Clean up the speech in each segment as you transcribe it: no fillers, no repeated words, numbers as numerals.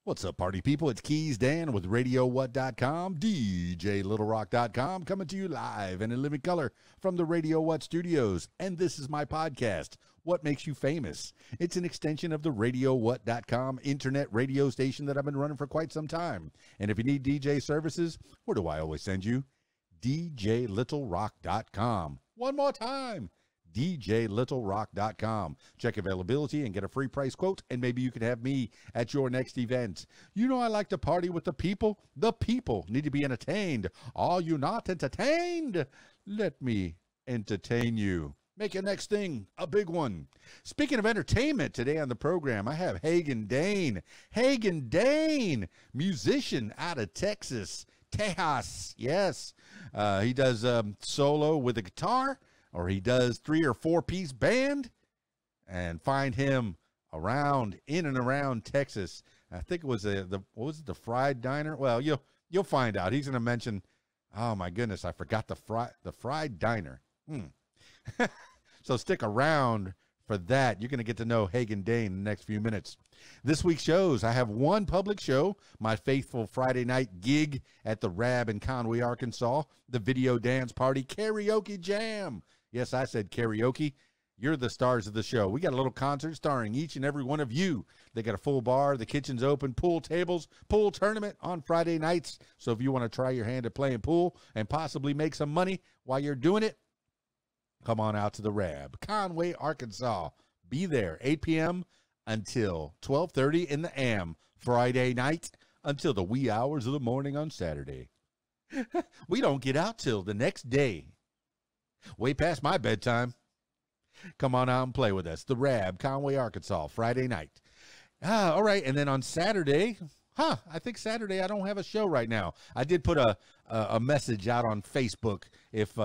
What's up, party people? It's KeysDAN with RadioWhat.com, DJLittleRock.com, coming to you live and in living color from the Radio What studios. And this is my podcast, What Makes You Famous. It's an extension of the RadioWhat.com internet radio station that I've been running for quite some time. And if you need DJ services, where do I always send you? DJLittleRock.com. One more time. DJLittleRock.com. Check availability and get a free price quote, and maybe you could have me at your next event. You know I like to party with the people. The people need to be entertained. Are you not entertained? Let me entertain you. Make your next thing a big one. Speaking of entertainment, today on the program, I have Hagen Dane. Hagen Dane, musician out of Texas. Tejas, yes. He does solo with a guitar, or he does 3 or 4 piece band, and find him around, in and around Texas. I think it was what was it, the Fried Diner? Well, you'll find out. He's going to mention, oh my goodness, I forgot the Fried Diner. So stick around for that. You're going to get to know Hagen Dane in the next few minutes. This week's shows, I have one public show, my faithful Friday night gig at the Rab in Conway, Arkansas, the Video Dance Party Karaoke Jam. Yes, I said karaoke. You're the stars of the show. We got a little concert starring each and every one of you. They got a full bar. The kitchen's open. Pool tables. Pool tournament on Friday nights. So if you want to try your hand at playing pool and possibly make some money while you're doing it, come on out to the Rab. Conway, Arkansas. Be there 8 p.m. until 12:30 in the AM. Friday night until the wee hours of the morning on Saturday. We don't get out till the next day. Way past my bedtime. Come on out and play with us. The Rab, Conway, Arkansas, Friday night. All right, and then on Saturday, I think Saturday I don't have a show right now. I did put a message out on Facebook. If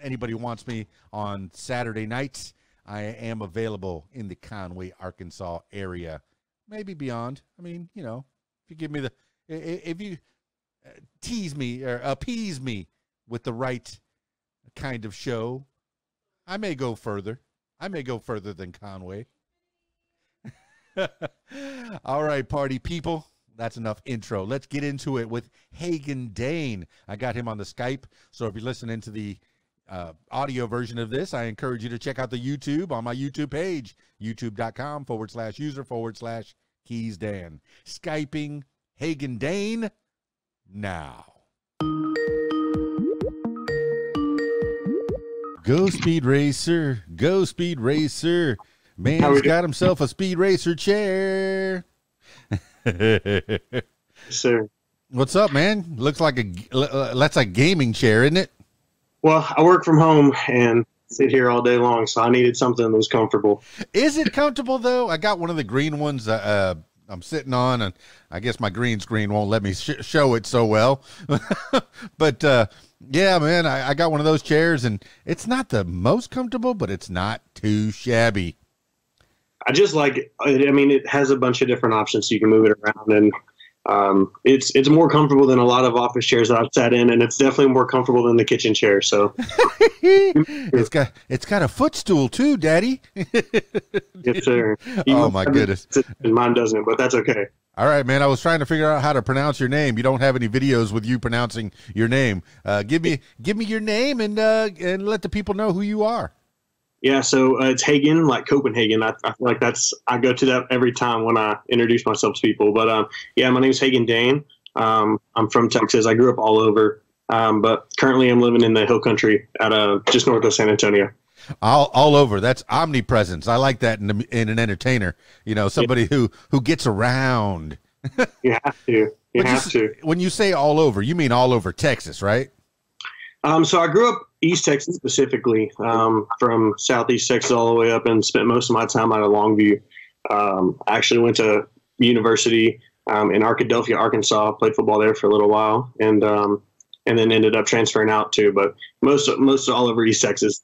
anybody wants me on Saturday nights, I am available in the Conway, Arkansas area. Maybe beyond. I mean, you know, if you give me if you tease me or appease me with the right kind of show, I may go further. I may go further than Conway. All right, party people. That's enough intro. Let's get into it with Hagen Dane. I got him on the Skype, so if you're listening to the audio version of this, I encourage you to check out the YouTube on my YouTube page, youtube.com/user/KeysDAN. Skyping Hagen Dane now. Go Speed Racer, go Speed Racer. Man's got himself a Speed Racer chair. Sir. What's up, man? Looks like that's a gaming chair, isn't it? Well, I work from home and sit here all day long, so I needed something that was comfortable. Is it comfortable, though? I got one of the green ones I'm sitting on, and I guess my green screen won't let me show it so well. But, yeah, man, I got one of those chairs, and it's not the most comfortable, but it's not too shabby. I just like it. I mean, it has a bunch of different options, so you can move it around, and it's more comfortable than a lot of office chairs that I've sat in, and it's definitely more comfortable than the kitchen chair. So it's got a footstool too, Daddy. Yes, sir. Oh my goodness, mine doesn't, but that's okay. All right, man. I was trying to figure out how to pronounce your name. You don't have any videos with you pronouncing your name. Give me your name and let the people know who you are. Yeah, so it's Hagen, like Copenhagen. I feel like I go to that every time when I introduce myself to people. But yeah, my name is Hagen Dane. I'm from Texas. I grew up all over, but currently I'm living in the Hill Country at just north of San Antonio. All over. That's omnipresence. I like that in an entertainer. You know, somebody who gets around. You have to. You have to. When you say all over, you mean all over Texas, right? So I grew up East Texas specifically, from Southeast Texas all the way up, and spent most of my time out of Longview. I actually went to university in Arkadelphia, Arkansas. Played football there for a little while, and then ended up transferring out too. But most all over East Texas.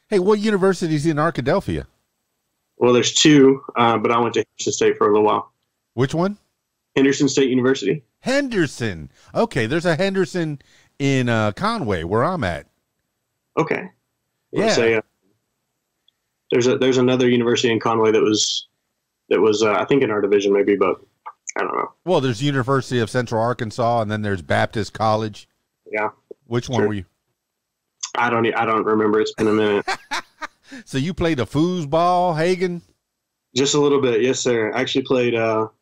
Hey, what university's in Arkadelphia? Well, there's 2, but I went to Henderson State for a little while. Which one? Henderson State University. Henderson. Okay, there's a Henderson in Conway, where I'm at. Okay. Yeah. Say, there's another university in Conway that was I think in our division maybe, but I don't know. Well, there's University of Central Arkansas, and then there's Baptist College. Yeah. Which one were you? I don't remember. It's been a minute. So you played a foosball, Hagen? Just a little bit, yes, sir. I actually played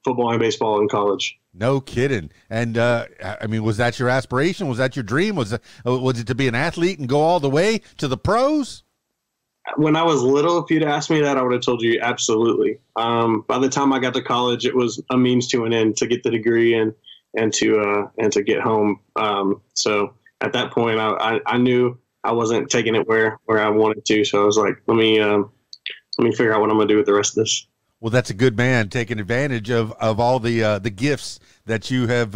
football and baseball in college. No kidding. And I mean, was that your aspiration? Was that your dream? Was it to be an athlete and go all the way to the pros? When I was little, if you'd asked me that, I would have told you absolutely. By the time I got to college, it was a means to an end to get the degree and to get home. So at that point, I knew I wasn't taking it where I wanted to. So I was like, let me figure out what I'm going to do with the rest of this. Well, that's a good man, taking advantage of all the gifts that you have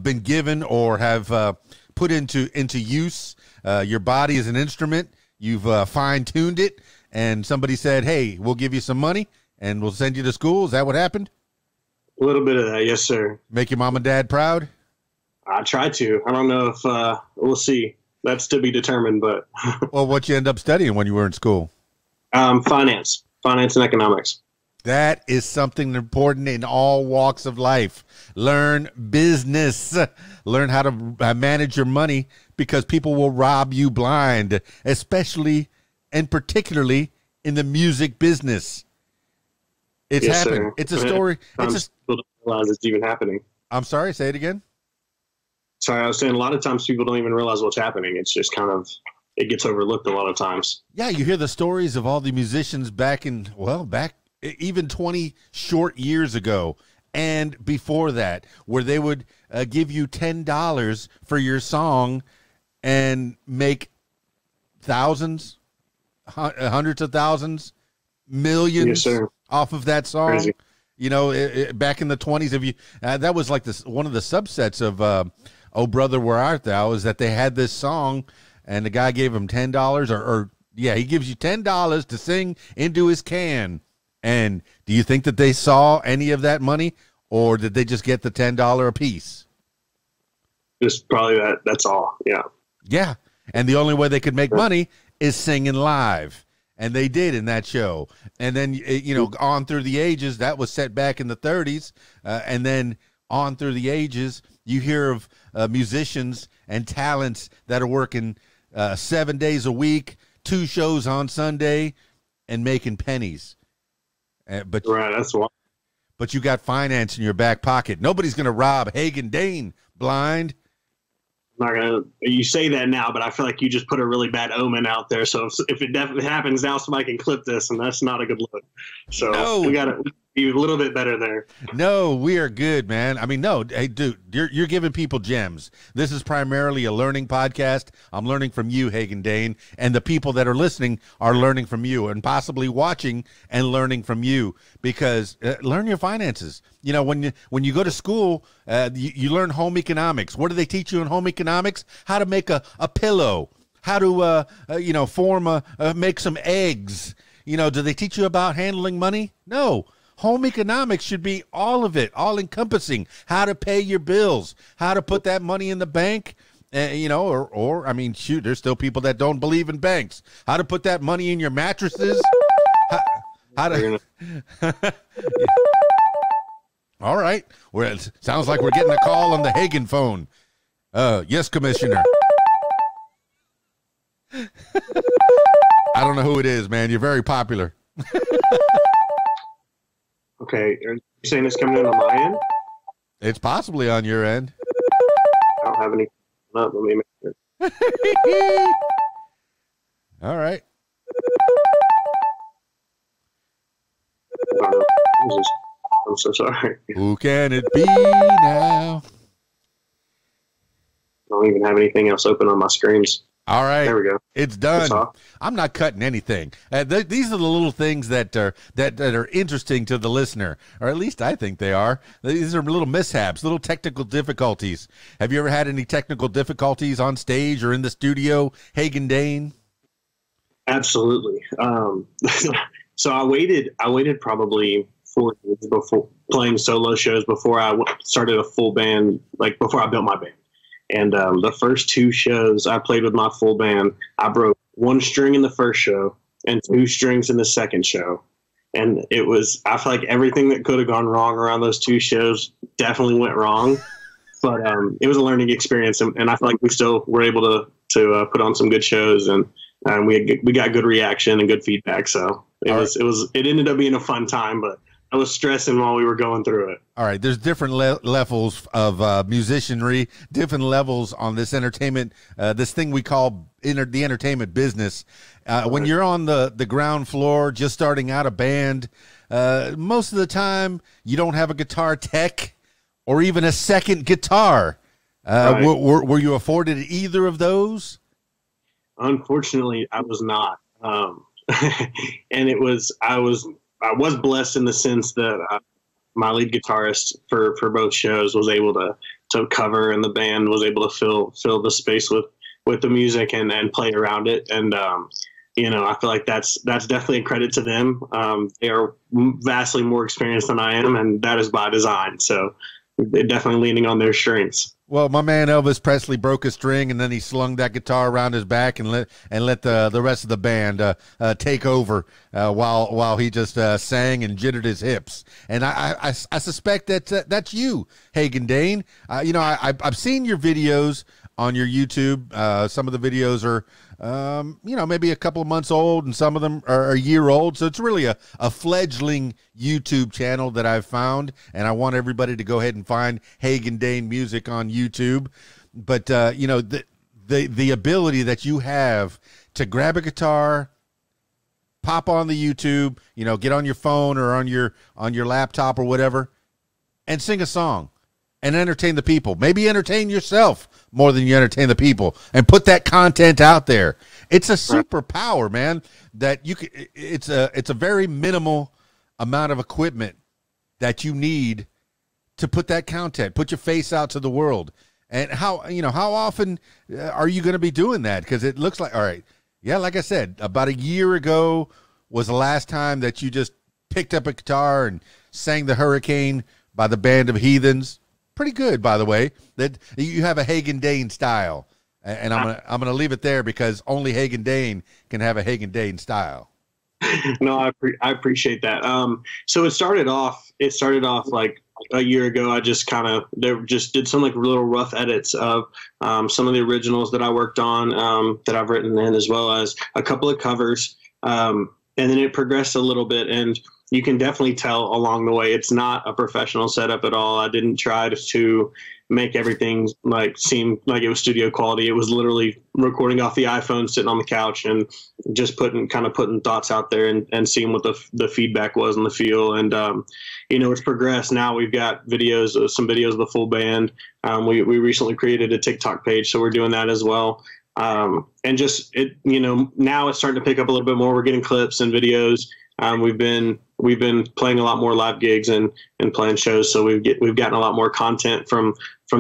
been given or have put into use. Your body is an instrument. You've fine-tuned it, and somebody said, hey, we'll give you some money, and we'll send you to school. Is that what happened? A little bit of that, yes, sir. Make your mom and dad proud? I try to. I don't know if we'll see. That's to be determined, but. Well, what'd you end up studying when you were in school? Finance and economics. That is something important in all walks of life. Learn business. Learn how to manage your money, because people will rob you blind, especially and particularly in the music business. It's happened. Sir. It's a story. People don't realize it's even happening. I'm sorry. Say it again. Sorry, I was saying a lot of times people don't even realize what's happening. It's just kind of, it gets overlooked a lot of times. Yeah, you hear the stories of all the musicians back even 20 short years ago and before that, where they would give you $10 for your song and make thousands, hundreds of thousands, millions off of that song. Crazy. You know, back in the 20s, if you that was like one of the subsets of "Oh Brother, Where Art Thou," is that they had this song, and the guy gave him $10, he gives you $10 to sing into his can. And do you think that they saw any of that money, or did they just get the $10 a piece? Just probably that. That's all. Yeah. Yeah. And the only way they could make money is singing live. And they did in that show. And then, you know, on through the ages, that was set back in the 30s. And then on through the ages, you hear of musicians and talents that are working 7 days a week, 2 shows on Sunday, and making pennies. But right, that's why. But you got finance in your back pocket. Nobody's going to rob Hagen Dane blind. I'm not gonna. You say that now, but I feel like you just put a really bad omen out there. So if it definitely happens now, somebody can clip this, and that's not a good look. So we got to be a little bit better there. No, we are good, man. I mean, no, hey, dude, you're giving people gems. This is primarily a learning podcast. I'm learning from you, Hagen Dane, and the people that are listening are learning from you, and possibly watching and learning from you, because learn your finances. You know, when you go to school, you learn home economics. What do they teach you in home economics? How to make a pillow, how to make some eggs. You know, do they teach you about handling money? No. Home economics should be all of it, all encompassing. How to pay your bills, how to put that money in the bank, you know, or I mean, shoot, there's still people that don't believe in banks. How to put that money in your mattresses. How to. All right. Well, it sounds like we're getting a call on the Hagen phone. Yes, Commissioner. I don't know who it is, man. You're very popular. Okay. Are you saying it's coming in on my end? It's possibly on your end. I don't have any. No, let me make it. All right. I'm so sorry. Who can it be now? I don't even have anything else open on my screens. All right. There we go. It's done. I'm not cutting anything. These are the little things that are interesting to the listener, or at least I think they are. These are little mishaps, little technical difficulties. Have you ever had any technical difficulties on stage or in the studio, Hagen Dane? Absolutely. So I waited probably 4 years before playing solo shows before I started a full band, like before I built my band. And the first 2 shows I played with my full band, I broke 1 string in the first show and 2 strings in the second show. And it was, I feel like everything that could have gone wrong around those 2 shows definitely went wrong. But it was a learning experience, and I feel like we still were able to put on some good shows, and we got good reaction and good feedback. So it ended up being a fun time, but I was stressing while we were going through it. All right, there's different levels of musicianry, different levels on this entertainment, this thing we call the entertainment business. When you're on the ground floor, just starting out a band, most of the time you don't have a guitar tech or even a second guitar. Right. Were you afforded either of those? Unfortunately, I was not. And I was blessed in the sense that my lead guitarist for both shows was able to cover, and the band was able to fill the space with the music and play around it. And I feel like that's definitely a credit to them. They are vastly more experienced than I am, and that is by design. So they're definitely leaning on their strengths. Well, my man Elvis Presley broke a string, and then he slung that guitar around his back and let the rest of the band take over while he just sang and jittered his hips. And I suspect that's you, Hagen Dane. I've seen your videos on your YouTube. Some of the videos are maybe a couple of months old, and some of them are a year old. So it's really a fledgling YouTube channel that I've found, and I want everybody to go ahead and find Hagen Dane Music on YouTube. But the ability that you have to grab a guitar, pop on the YouTube, get on your phone or on your laptop or whatever, and sing a song and entertain the people. Maybe entertain yourself more than you entertain the people, and put that content out there. It's a superpower, man, that you can, it's a very minimal amount of equipment that you need to put that content, put your face out to the world. And how often are you going to be doing that? Because it looks like, all right, yeah, like I said, about a year ago was the last time that you just picked up a guitar and sang The Hurricane by the Band of Heathens. Pretty good, by the way. That you have a Hagen Dane style, and I'm gonna leave it there because only Hagen Dane can have a Hagen Dane style. No, I appreciate that. So it started off like a year ago. I just did some like little rough edits of some of the originals that I worked on, that I've written in, as well as a couple of covers. And then it progressed a little bit, and you can definitely tell along the way it's not a professional setup at all. I didn't try to make everything seem like it was studio quality. It was literally recording off the iPhone, sitting on the couch, and just putting thoughts out there and seeing what the feedback was and the feel. And it's progressed. Now we've got some videos of the full band. We recently created a TikTok page, so we're doing that as well. And just now it's starting to pick up a little bit more. We're getting clips and videos. We've been playing a lot more live gigs and playing shows, so we've gotten a lot more content from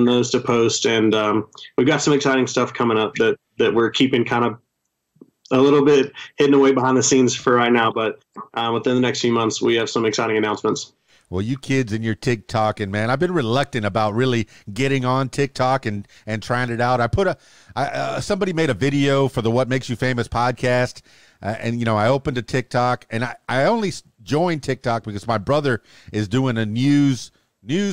those to post, and we've got some exciting stuff coming up that we're keeping kind of a little bit hidden away behind the scenes for right now. But within the next few months, we have some exciting announcements. Well, you kids and your TikTok, and man, I've been reluctant about really getting on TikTok and trying it out. Somebody made a video for the What Makes You Famous podcast, and I opened a TikTok, and I only joined TikTok because my brother is doing a news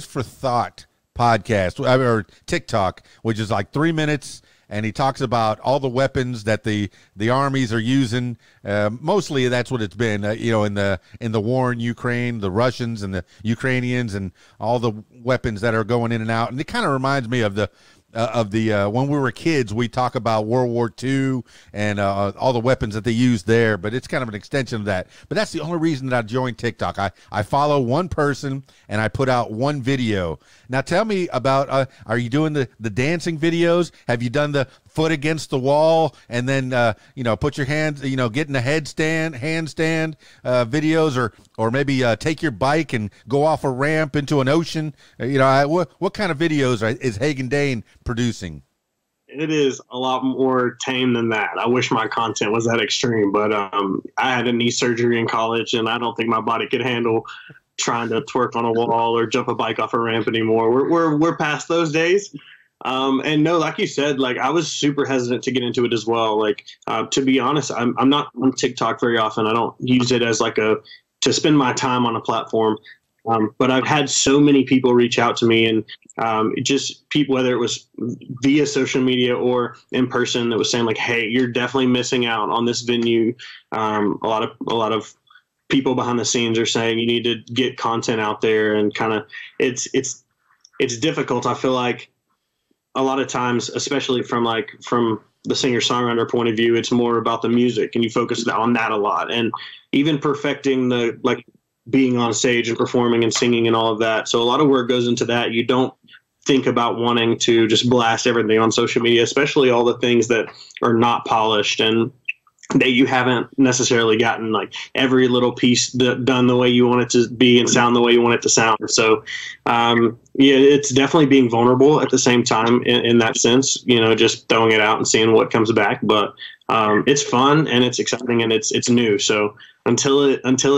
for thought podcast, or TikTok, which is like 3 minutes, and he talks about all the weapons that the armies are using. Mostly that's what it's been, in the war in Ukraine, the Russians and the Ukrainians, and all the weapons that are going in and out. And it kind of reminds me of the when we were kids, we talk about World War II and all the weapons that they used there, but it's kind of an extension of that. But that's the only reason that I joined TikTok. I follow one person, and I put out one video. Now tell me about, are you doing the dancing videos? Have you done the foot against the wall and then, put your hands, get in the handstand videos, or maybe take your bike and go off a ramp into an ocean? What kind of videos is Hagen Dane producing? It is a lot more tame than that. I wish my content was that extreme, but I had a knee surgery in college, and I don't think my body could handle trying to twerk on a wall or jump a bike off a ramp anymore. We're past those days. And no, like you said, I was super hesitant to get into it as well. To be honest, I'm not on TikTok very often. I don't use it as spend my time on a platform. But I've had so many people reach out to me, and just people, whether it was via social media or in person, that was saying like, "Hey, you're definitely missing out on this venue." A lot of people behind the scenes are saying you need to get content out there, and kind of it's difficult. I feel like a lot of times, especially from the singer-songwriter point of view, it's more about the music, and you focus on that a lot, and even perfecting the being on stage and performing and singing and all of that. So a lot of work goes into that. You don't think about wanting to just blast everything on social media, especially all the things that are not polished and that you haven't necessarily gotten like every little piece done the way you want it to be and sound the way you want it to sound. So yeah, it's definitely being vulnerable at the same time in that sense, just throwing it out and seeing what comes back. But it's fun and it's exciting and it's new. So until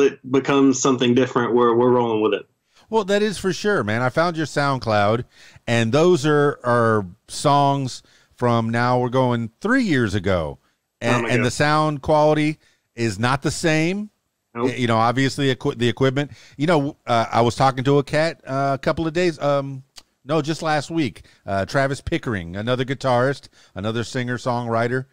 it becomes something different, we're rolling with it. Well, that is for sure, man. I found your SoundCloud, and those are songs from, now we're going 3 years ago. And the sound quality is not the same. Nope. Obviously the equipment, I was talking to a cat a couple of days, just last week, Travis Pickering, another guitarist, another singer songwriter.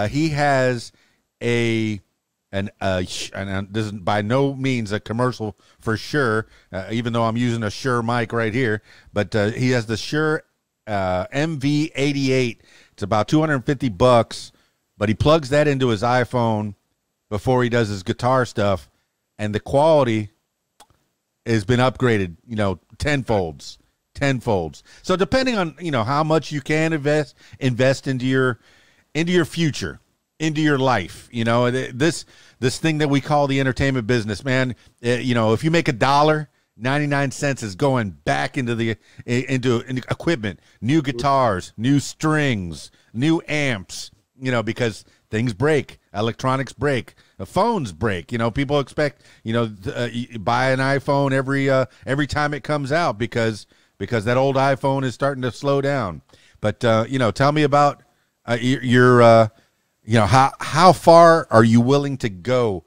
He has and this is by no means a commercial for Shure, even though I'm using a Shure mic right here, but he has the Shure MV88. It's about $250. But he plugs that into his iPhone before he does his guitar stuff, and the quality has been upgraded, tenfolds. So depending on, how much you can invest into your future, into your life, this thing that we call the entertainment business, man, if you make $1, 99 cents is going back into equipment, new guitars, new strings, new amps. Because things break, electronics break, phones break. People expect, buy an iPhone every time it comes out because that old iPhone is starting to slow down. But tell me about your how far are you willing to go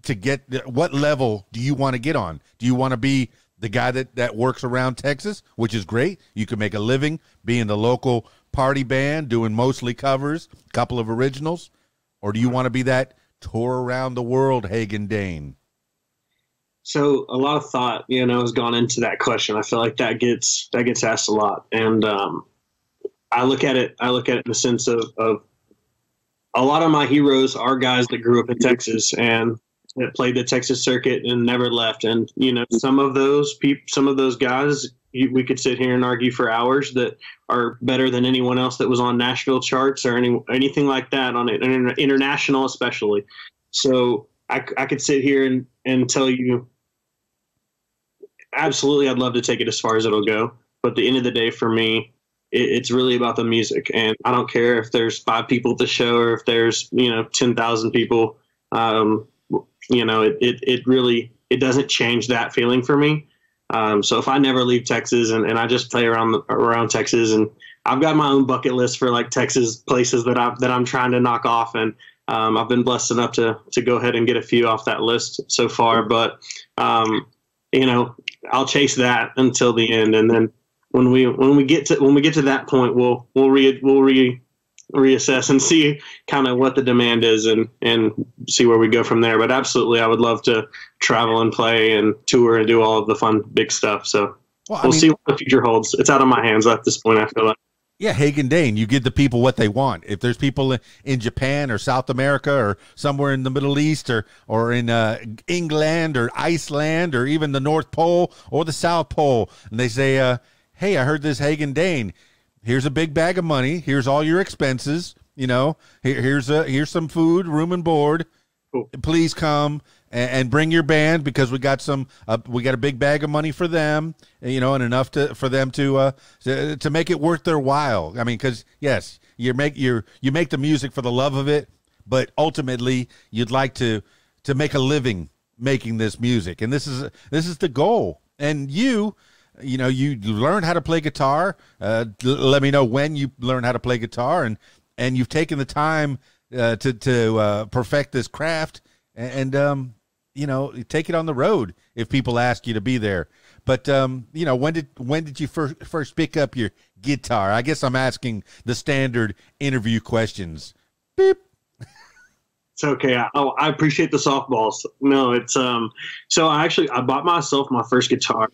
to get? What level do you want to get on? Do you want to be the guy that works around Texas, which is great? You can make a living being the local party band, doing mostly covers, a couple of originals, or do you want to be that tour around the world Hagen Dane? So a lot of thought, has gone into that question. I feel like that gets asked a lot, and I look at it in the sense of a lot of my heroes are guys that grew up in Texas and that played the Texas circuit and never left. And some of those guys, we could sit here and argue for hours that are better than anyone else that was on Nashville charts or anything like that, on it, international especially. So I could sit here and tell you, absolutely, I'd love to take it as far as it'll go. But at the end of the day, for me, it's really about the music. And I don't care if there's 5 people at the show or if there's, 10,000 people. It doesn't change that feeling for me. So if I never leave Texas and I just play around Texas, and I've got my own bucket list for like Texas places that I'm trying to knock off, and I've been blessed enough to go ahead and get a few off that list so far. But I'll chase that until the end, and then when we get to that point, we'll reassess and see kind of what the demand is and see where we go from there. But absolutely, I would love to travel and play and tour and do all of the fun, big stuff. So we'll see what the future holds. It's out of my hands at this point, I feel like. Yeah, Hagen Dane, you give the people what they want. If there's people in Japan or South America or somewhere in the Middle East or in England or Iceland or even the North Pole or the South Pole, and they say, hey, I heard this Hagen Dane. Here's a big bag of money. Here's all your expenses. Here's some food, room and board. Cool. Please come and bring your band, because we got a big bag of money for them, and enough for them to make it worth their while. I mean, because yes, you make the music for the love of it, but ultimately you'd like to make a living making this music, and this is the goal. And you learned how to play guitar. Let me know when you learned how to play guitar, and you've taken the time to perfect this craft. And take it on the road if people ask you to be there. But when did you first pick up your guitar? I guess I'm asking the standard interview questions. Beep. It's okay. I appreciate the softballs. No, it's so I bought myself my first guitar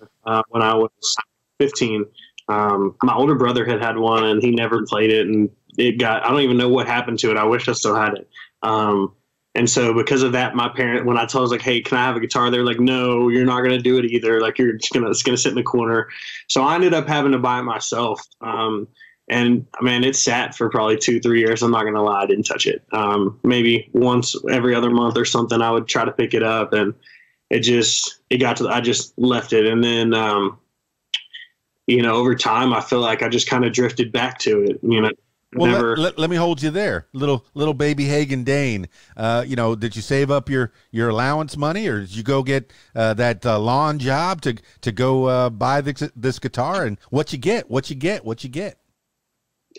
when I was 15. My older brother had one, and he never played it, and I don't even know what happened to it. I wish I still had it. And so because of that, my parent, when I told, I was like, hey, can I have a guitar? They're like, no, you're not going to do it either. Like, it's going to sit in the corner. So I ended up having to buy it myself. And man, it sat for probably 2-3 years. I'm not going to lie. I didn't touch it. Maybe once every other month or something, I would try to pick it up, and I just left it. And then, over time, I feel like I just kind of drifted back to it, Well, let me hold you there, little baby Hagen Dane. Did you save up your allowance money, or did you go get that lawn job to go buy this guitar? And what you get?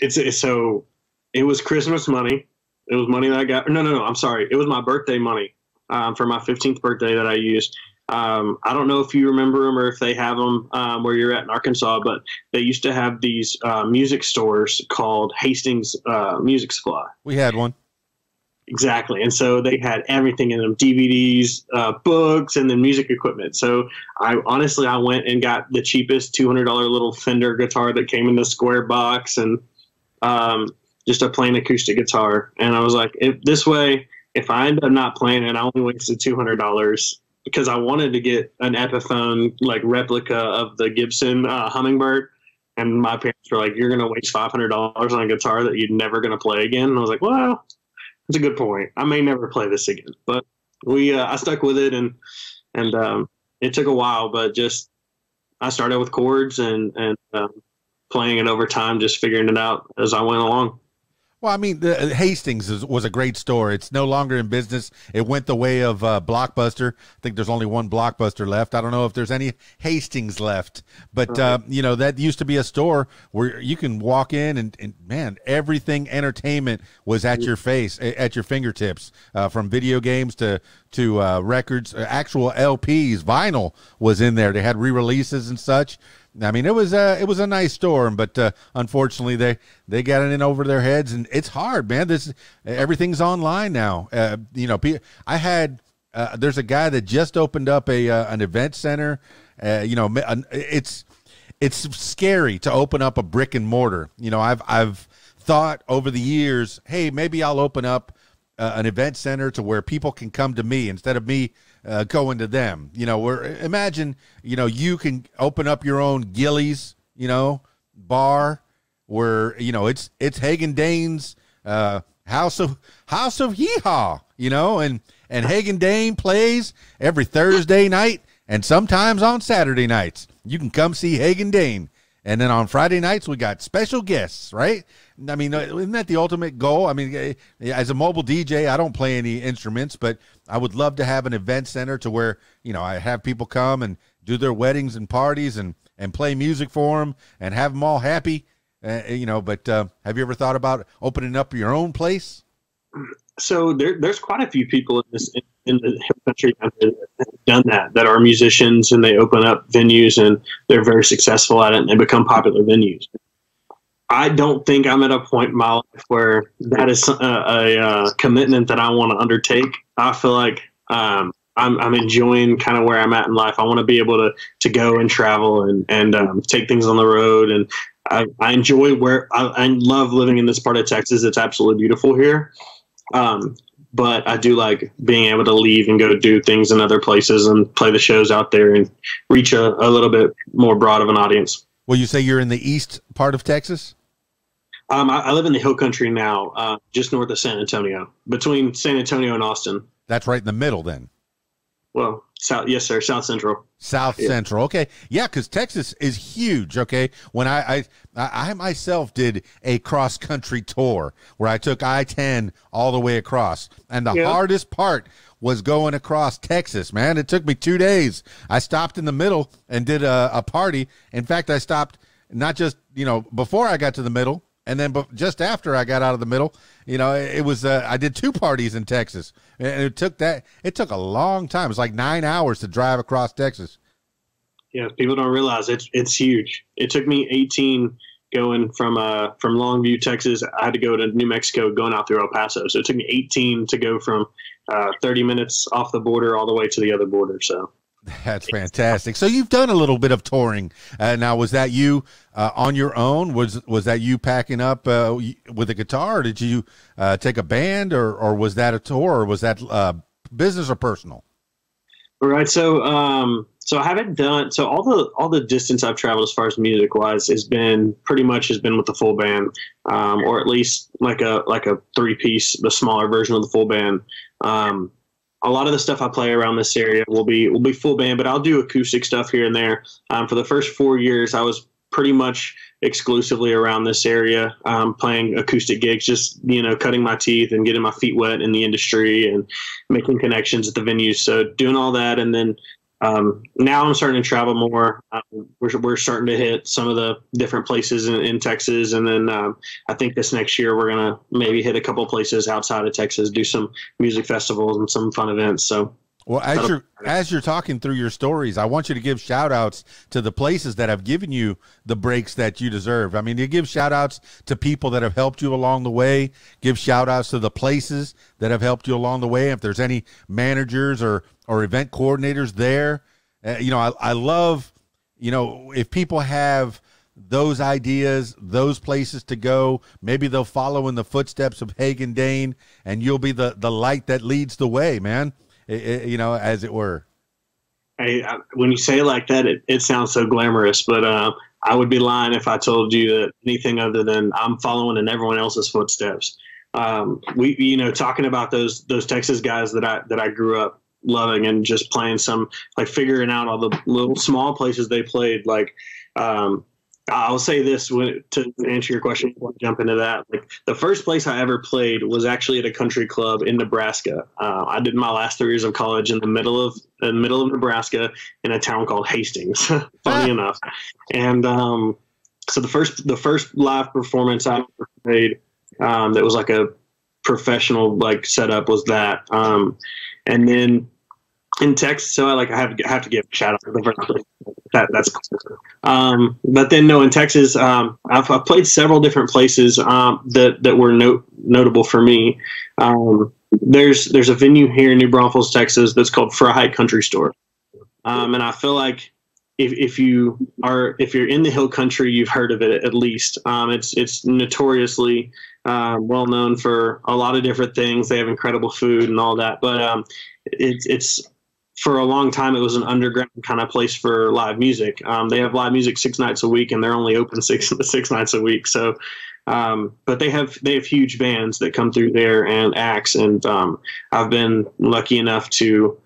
So it was Christmas money. It was money that I got. No, I'm sorry. It was my birthday money for my 15th birthday that I used. I don't know if you remember them or if they have them where you're at in Arkansas, but they used to have these music stores called Hastings Music Supply. We had one. Exactly. And so they had everything in them, DVDs, books, and then music equipment. So I went and got the cheapest $200 little Fender guitar that came in the square box, and just a plain acoustic guitar. And I was like, if I end up not playing it, I only wasted $200. Because I wanted to get an Epiphone like replica of the Gibson Hummingbird, and my parents were like, "You're going to waste $500 on a guitar that you're never going to play again." And I was like, "Well, that's a good point. I may never play this again." But I stuck with it, and it took a while, but I started with chords and playing it over time, just figuring it out as I went along. Well, I mean, Hastings was a great store. It's no longer in business. It went the way of Blockbuster. I think there's only one Blockbuster left. I don't know if there's any Hastings left. But, that used to be a store where you can walk in and man, everything entertainment was at your fingertips, from video games to records, actual LPs, vinyl was in there. They had re-releases and such. I mean, it was a nice store, but unfortunately they got it in over their heads, and it's hard, man. Everything's online now. There's a guy that just opened up an event center. It's scary to open up a brick and mortar. I've thought over the years, hey, maybe I'll open up an event center to where people can come to me instead of me going to them. Imagine, you can open up your own Gillies, bar where, it's Hagen Dane's house of Yeehaw, and Hagen Dane plays every Thursday night and sometimes on Saturday nights. You can come see Hagen Dane. And then on Friday nights, we got special guests, right? I mean, isn't that the ultimate goal? I mean, as a mobile DJ, I don't play any instruments, but I would love to have an event center to where, I have people come and do their weddings and parties and play music for them and have them all happy, but have you ever thought about opening up your own place? So there's quite a few people in the country that have done that are musicians, and they open up venues and they're very successful at it and they become popular venues. I don't think I'm at a point in my life where that is a commitment that I want to undertake. I feel like I'm enjoying kind of where I'm at in life. I want to be able to go and travel and take things on the road. And I enjoy I love living in this part of Texas. It's absolutely beautiful here. But I do like being able to leave and go do things in other places and play the shows out there and reach a little bit more broad of an audience. Well, you say you're in the east part of Texas? I live in the hill country now, just north of San Antonio, between San Antonio and Austin. That's right in the middle then. Well, south, yes, sir. South Central. South Central. Okay. Yeah, because Texas is huge. Okay. When I myself did a cross country tour where I took I-10 all the way across, and the hardest part was going across Texas, man. It took me 2 days. I stopped in the middle and did a party. In fact, I stopped not just, before I got to the middle, And then, but just after I got out of the middle, you know, it was, I did 2 parties in Texas, and it took a long time. It was like 9 hours to drive across Texas. Yeah. People don't realize it's huge. It took me 18 going from Longview, Texas. I had to go to New Mexico, going out through El Paso. So it took me 18 to go from 30 minutes off the border all the way to the other border. So that's fantastic. So you've done a little bit of touring. Now, was that you on your own? Was that you packing up with a guitar, or did you take a band, or was that a tour, or was that business or personal? Right. So I haven't done, so all the distance I've traveled as far as music wise has been with the full band, or at least like a 3-piece, the smaller version of the full band. A lot of the stuff I play around this area will be full band, but I'll do acoustic stuff here and there. For the first 4 years, I was pretty much exclusively around this area, playing acoustic gigs, just, you know, cutting my teeth and getting my feet wet in the industry and making connections at the venues. So doing all that. And then now I'm starting to travel more. We're starting to hit some of the different places in Texas. And then I think this next year we're going to maybe hit a couple places outside of Texas, do some music festivals and some fun events. So, well, as you're talking through your stories, I want you to give shout outs to the places that have given you the breaks that you deserve. I mean, you give shout outs to people that have helped you along the way, give shout outs to the places that have helped you along the way. If there's any managers or event coordinators there, you know, I love, you know, if people have those ideas, those places to go, maybe they'll follow in the footsteps of Hagen Dane, and you'll be the light that leads the way, man. You know, as it were. Hey, when you say it like that, it sounds so glamorous, but I would be lying if I told you that anything other than I'm following in everyone else's footsteps. We, you know, talking about those Texas guys that I grew up loving, and just playing some, like, figuring out all the little small places they played. Like, I'll say this to answer your question before I jump into that. Like, the first place I ever played was actually at a country club in Nebraska. I did my last 3 years of college in the middle of Nebraska, in a town called Hastings, funny enough. And so the first live performance I ever played that was like a professional, like, setup was that. And then in Texas, so I have to give a shout out to the first place. That's cool. But then no, in Texas, I've played several different places that were notable for me. There's a venue here in New Braunfels, Texas, that's called Fry Country Store, and I feel like if you're in the Hill Country, you've heard of it at least. It's notoriously well known for a lot of different things. They have incredible food and all that, but it's for a long time, it was an underground kind of place for live music. They have live music 6 nights a week, and they're only open six nights a week. So, but they have huge bands that come through there and acts. And I've been lucky enough to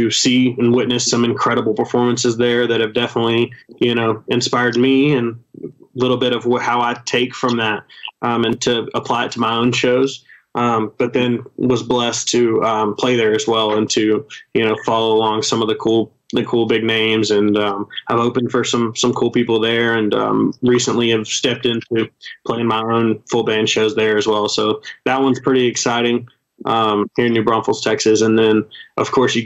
see and witness some incredible performances there that have definitely, you know, inspired me, and a little bit of how I take from that and to apply it to my own shows. But then was blessed to play there as well, and to, you know, follow along some of the cool big names. And I've opened for some cool people there, and recently have stepped into playing my own full band shows there as well. So that one's pretty exciting here in New Braunfels, Texas. And then, of course,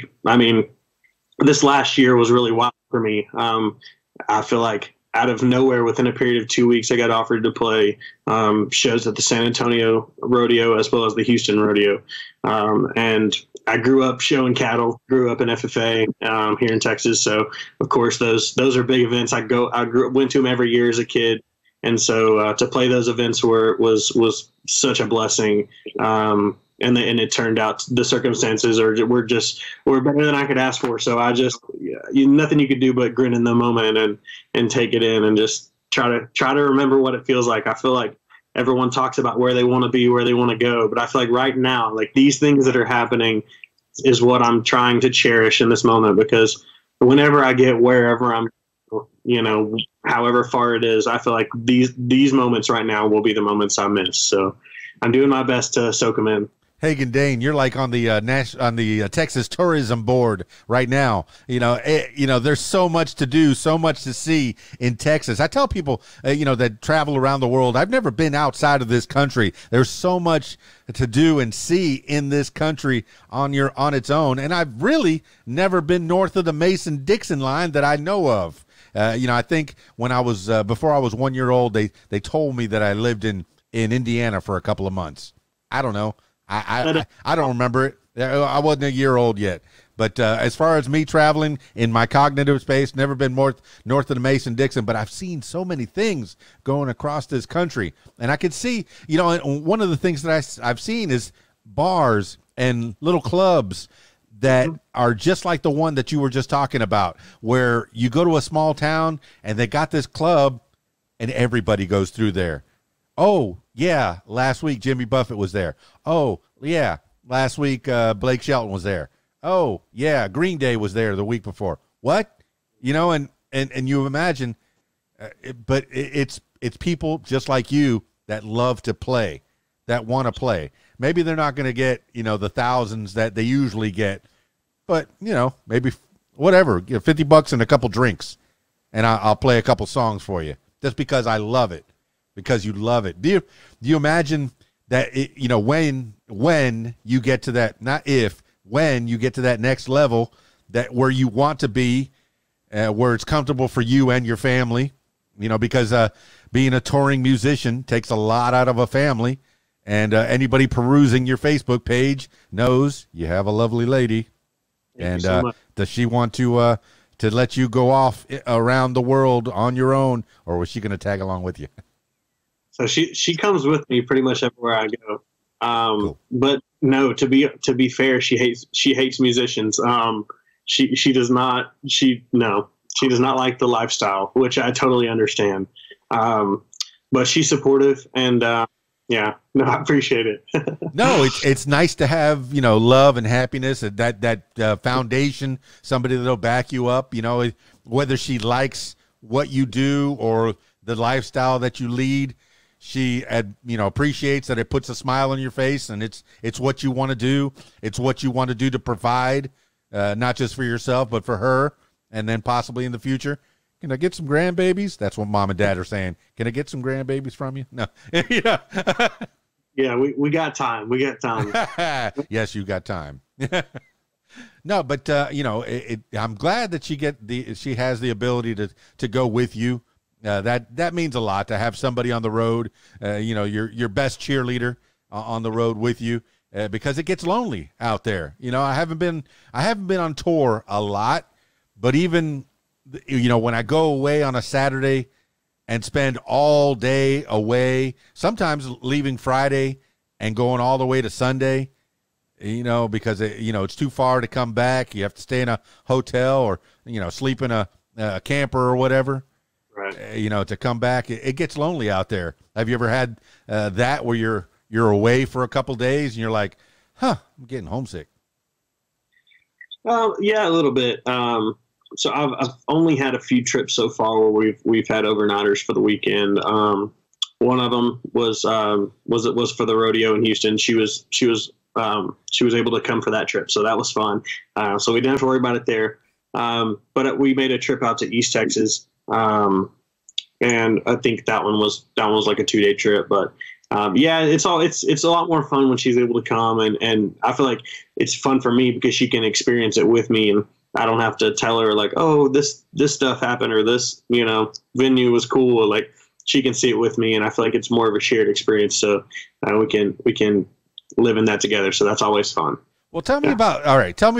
this last year was really wild for me. I feel like out of nowhere, within a period of 2 weeks, I got offered to play shows at the San Antonio Rodeo as well as the Houston Rodeo. And I grew up showing cattle, grew up in FFA here in Texas. So, of course, those are big events. Went to them every year as a kid. And so to play those events was such a blessing. And it turned out the circumstances were better than I could ask for. So nothing you could do but grin in the moment and take it in, and just try to remember what it feels like. I feel like everyone talks about where they want to be, where they want to go, but I feel like right now, like, these things that are happening is what I'm trying to cherish in this moment, because whenever I get wherever I'm, you know, however far it is, I feel like these moments right now will be the moments I miss. So I'm doing my best to soak them in. Hagen Dane, you're like on the Texas Tourism Board right now. There's so much to do, so much to see in Texas. I tell people, that travel around the world, I've never been outside of this country. There's so much to do and see in this country on its own, and I've really never been north of the Mason-Dixon line that I know of. I think when I was before I was 1 year old, they told me that I lived in Indiana for a couple of months. I don't know. I don't remember it. I wasn't a year old yet. But as far as me traveling in my cognitive space, never been north of the Mason-Dixon, but I've seen so many things going across this country. And I could see, one of the things that I've seen is bars and little clubs that are just like the one that you were just talking about, where you go to a small town and they got this club and everybody goes through there. Oh, yeah, last week Jimmy Buffett was there. Oh, yeah, last week Blake Shelton was there. Oh, yeah, Green Day was there the week before. What? And you imagine, but it's people just like you that love to play, that want to play. Maybe they're not going to get, the thousands that they usually get, but, maybe whatever, $50 and a couple drinks, and I'll play a couple songs for you just because I love it. Because you love it. Do you imagine that when you get to that, not if, when you get to that next level, that where you want to be, where it's comfortable for you and your family, because being a touring musician takes a lot out of a family, and anybody perusing your Facebook page knows you have a lovely lady. And does she want to let you go off around the world on your own, or was she going to tag along with you? So she comes with me pretty much everywhere I go. Cool. But no, to be fair, she hates musicians. She does not like the lifestyle, which I totally understand. But she's supportive, and yeah, no, I appreciate it. No, it's nice to have, love and happiness, that foundation, somebody that'll back you up, whether she likes what you do or the lifestyle that you lead. She, appreciates that it puts a smile on your face, and it's what you want to do. It's what you want to do to provide, not just for yourself, but for her, and then possibly in the future. Can I get some grandbabies? That's what mom and dad are saying. Can I get some grandbabies from you? No. Yeah, we got time. We got time. Yes, you got time. No, but I'm glad that she has the ability to go with you. That means a lot to have somebody on the road, your best cheerleader on the road with you, because it gets lonely out there. I haven't been on tour a lot, but even, when I go away on a Saturday and spend all day away, sometimes leaving Friday and going all the way to Sunday, because it's too far to come back. You have to stay in a hotel or, sleep in a camper or whatever. Right. To come back, it gets lonely out there. Have you ever had that where you're away for a couple days and you're like, I'm getting homesick? Yeah, a little bit. So I've only had a few trips so far where we've had overnighters for the weekend. One of them was for the rodeo in Houston. She was able to come for that trip, so that was fun. So we didn't have to worry about it there. But we made a trip out to East Texas. And I think that one was like a 2-day trip, but, yeah, it's a lot more fun when she's able to come, and I feel like it's fun for me because she can experience it with me, and I don't have to tell her like, oh, this stuff happened, or this, venue was cool, or like she can see it with me, and I feel like it's more of a shared experience. So we can live in that together. So that's always fun. Well, tell me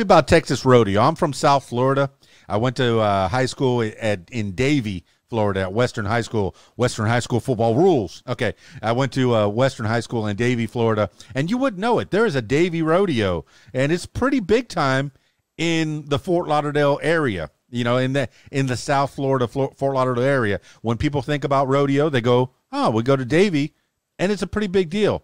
about Texas Rodeo. I'm from South Florida. I went to high school in Davie, Florida, at Western High School. Western High School football rules. Okay, I went to Western High School in Davie, Florida, and you wouldn't know it. There is a Davie Rodeo, and it's pretty big time in the Fort Lauderdale area. In the South Florida, Fort Lauderdale area. When people think about rodeo, they go, "Oh, we go to Davie," and it's a pretty big deal.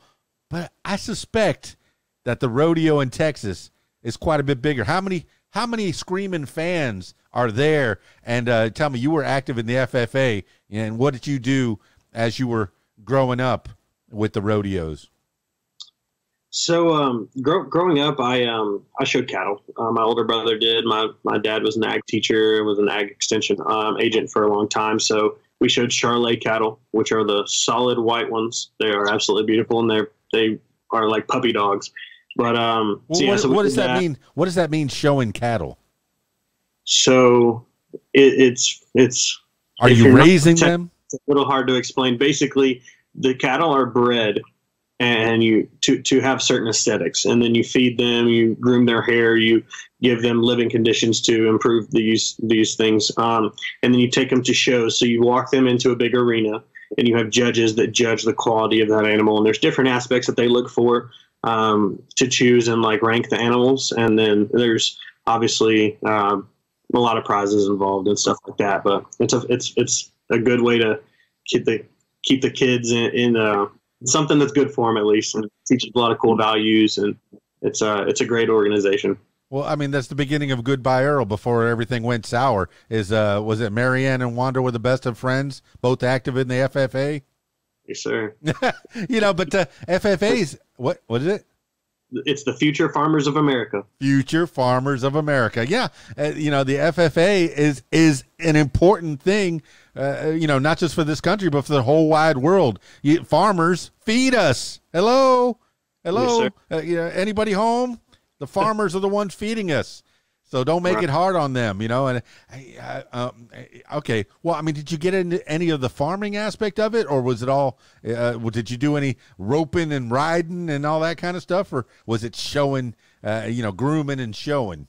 But I suspect that the rodeo in Texas is quite a bit bigger. How many screaming fans are there? And tell me, you were active in the FFA, and what did you do as you were growing up with the rodeos? So, growing up, I showed cattle. My older brother did. My dad was an ag teacher, was an ag extension agent for a long time. So we showed Charolais cattle, which are the solid white ones. They are absolutely beautiful, and they are like puppy dogs. But Well, what does that mean? What does that mean? Showing cattle? So it's. Are you raising them? It's a little hard to explain. Basically, the cattle are bred, and you to have certain aesthetics, and then you feed them, you groom their hair, you give them living conditions to improve these things, and then you take them to shows. So you walk them into a big arena, and you have judges that judge the quality of that animal, and there's different aspects that they look for to choose and like rank the animals, and then there's obviously a lot of prizes involved and stuff like that. But it's a good way to keep the kids in something that's good for them, at least, and teaches a lot of cool values, and it's a great organization. Well, I mean, that's the beginning of Goodbye Earl before everything went sour. Was it Marianne and Wanda were the best of friends, both active in the FFA? Yes, sir. But FFA's what is it? It's the Future Farmers of America. Future Farmers of America. Yeah. The FFA is an important thing, not just for this country, but for the whole wide world. Farmers, feed us. Hello. Yes, Anybody home? The farmers are the ones feeding us. So don't make it hard on them, and okay. Well, I mean, did you get into any of the farming aspect of it, or was it all, did you do any roping and riding and all that kind of stuff, or was it showing, grooming and showing?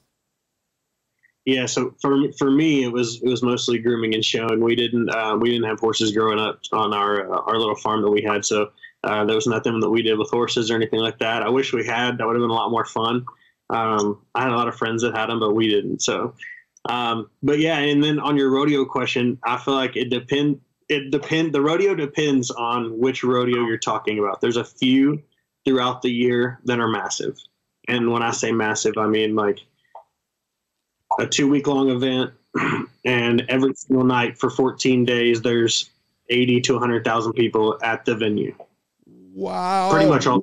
Yeah. So for me, it was mostly grooming and showing. We didn't have horses growing up on our little farm that we had. So there was nothing that we did with horses or anything like that. I wish we had. That would have been a lot more fun. I had a lot of friends that had them, but we didn't. So, but yeah. And then on your rodeo question, I feel like it depends. The rodeo depends on which rodeo you're talking about. There's a few throughout the year that are massive. And when I say massive, I mean like a 2-week-long event, and every single night for 14 days, there's 80 to 100,000 people at the venue. Wow. Pretty much all.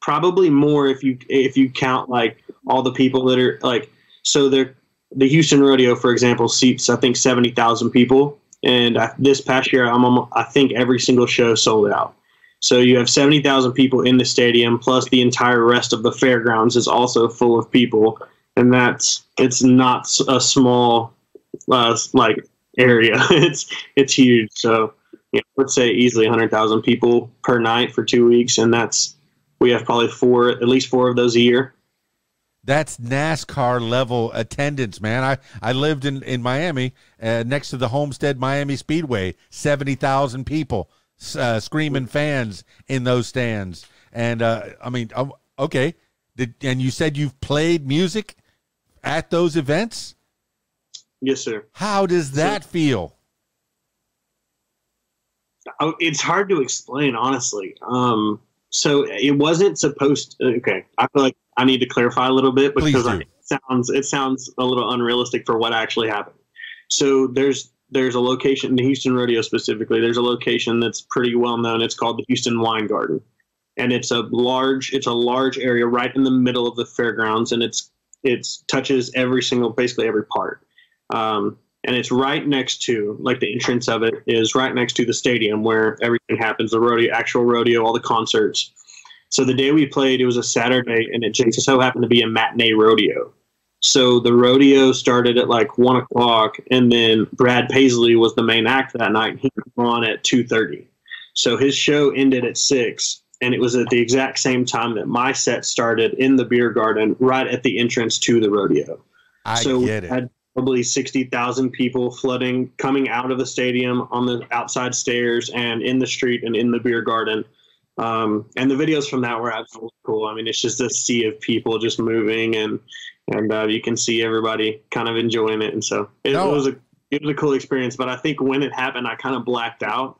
Probably more if you count like all the people that are like, so the Houston Rodeo, for example, seats I think 70,000 people, and this past year I think every single show sold out. So you have 70,000 people in the stadium, plus the entire rest of the fairgrounds is also full of people, and it's not a small like area. It's huge. So I would say easily 100,000 people per night for 2 weeks, and we have probably at least four of those a year. That's NASCAR level attendance, man. I lived in Miami, next to the Homestead Miami Speedway, 70,000 people, screaming fans in those stands. And okay. And you said you've played music at those events? Yes, sir. How does that feel? It's hard to explain, honestly. So it wasn't supposed to, okay. I feel like I need to clarify a little bit because it sounds a little unrealistic for what actually happened. So there's a location in the Houston Rodeo specifically. There's a location that's pretty well known. It's called the Houston Wine Garden, and it's a large area right in the middle of the fairgrounds, and it touches basically every part. And it's right next to, like, the entrance of it is right next to the stadium where everything happens, the actual rodeo, all the concerts. So the day we played, it was a Saturday, and it just so happened to be a matinee rodeo. So the rodeo started at like 1 o'clock, and then Brad Paisley was the main act that night. He came on at 2:30. So his show ended at 6, and it was at the exact same time that my set started in the beer garden right at the entrance to the rodeo. I get it. Probably 60,000 people coming out of the stadium on the outside stairs and in the street and in the beer garden. And the videos from that were absolutely cool. I mean, it's just a sea of people just moving, and you can see everybody kind of enjoying it. And so it was a cool experience. But I think when it happened, I kind of blacked out.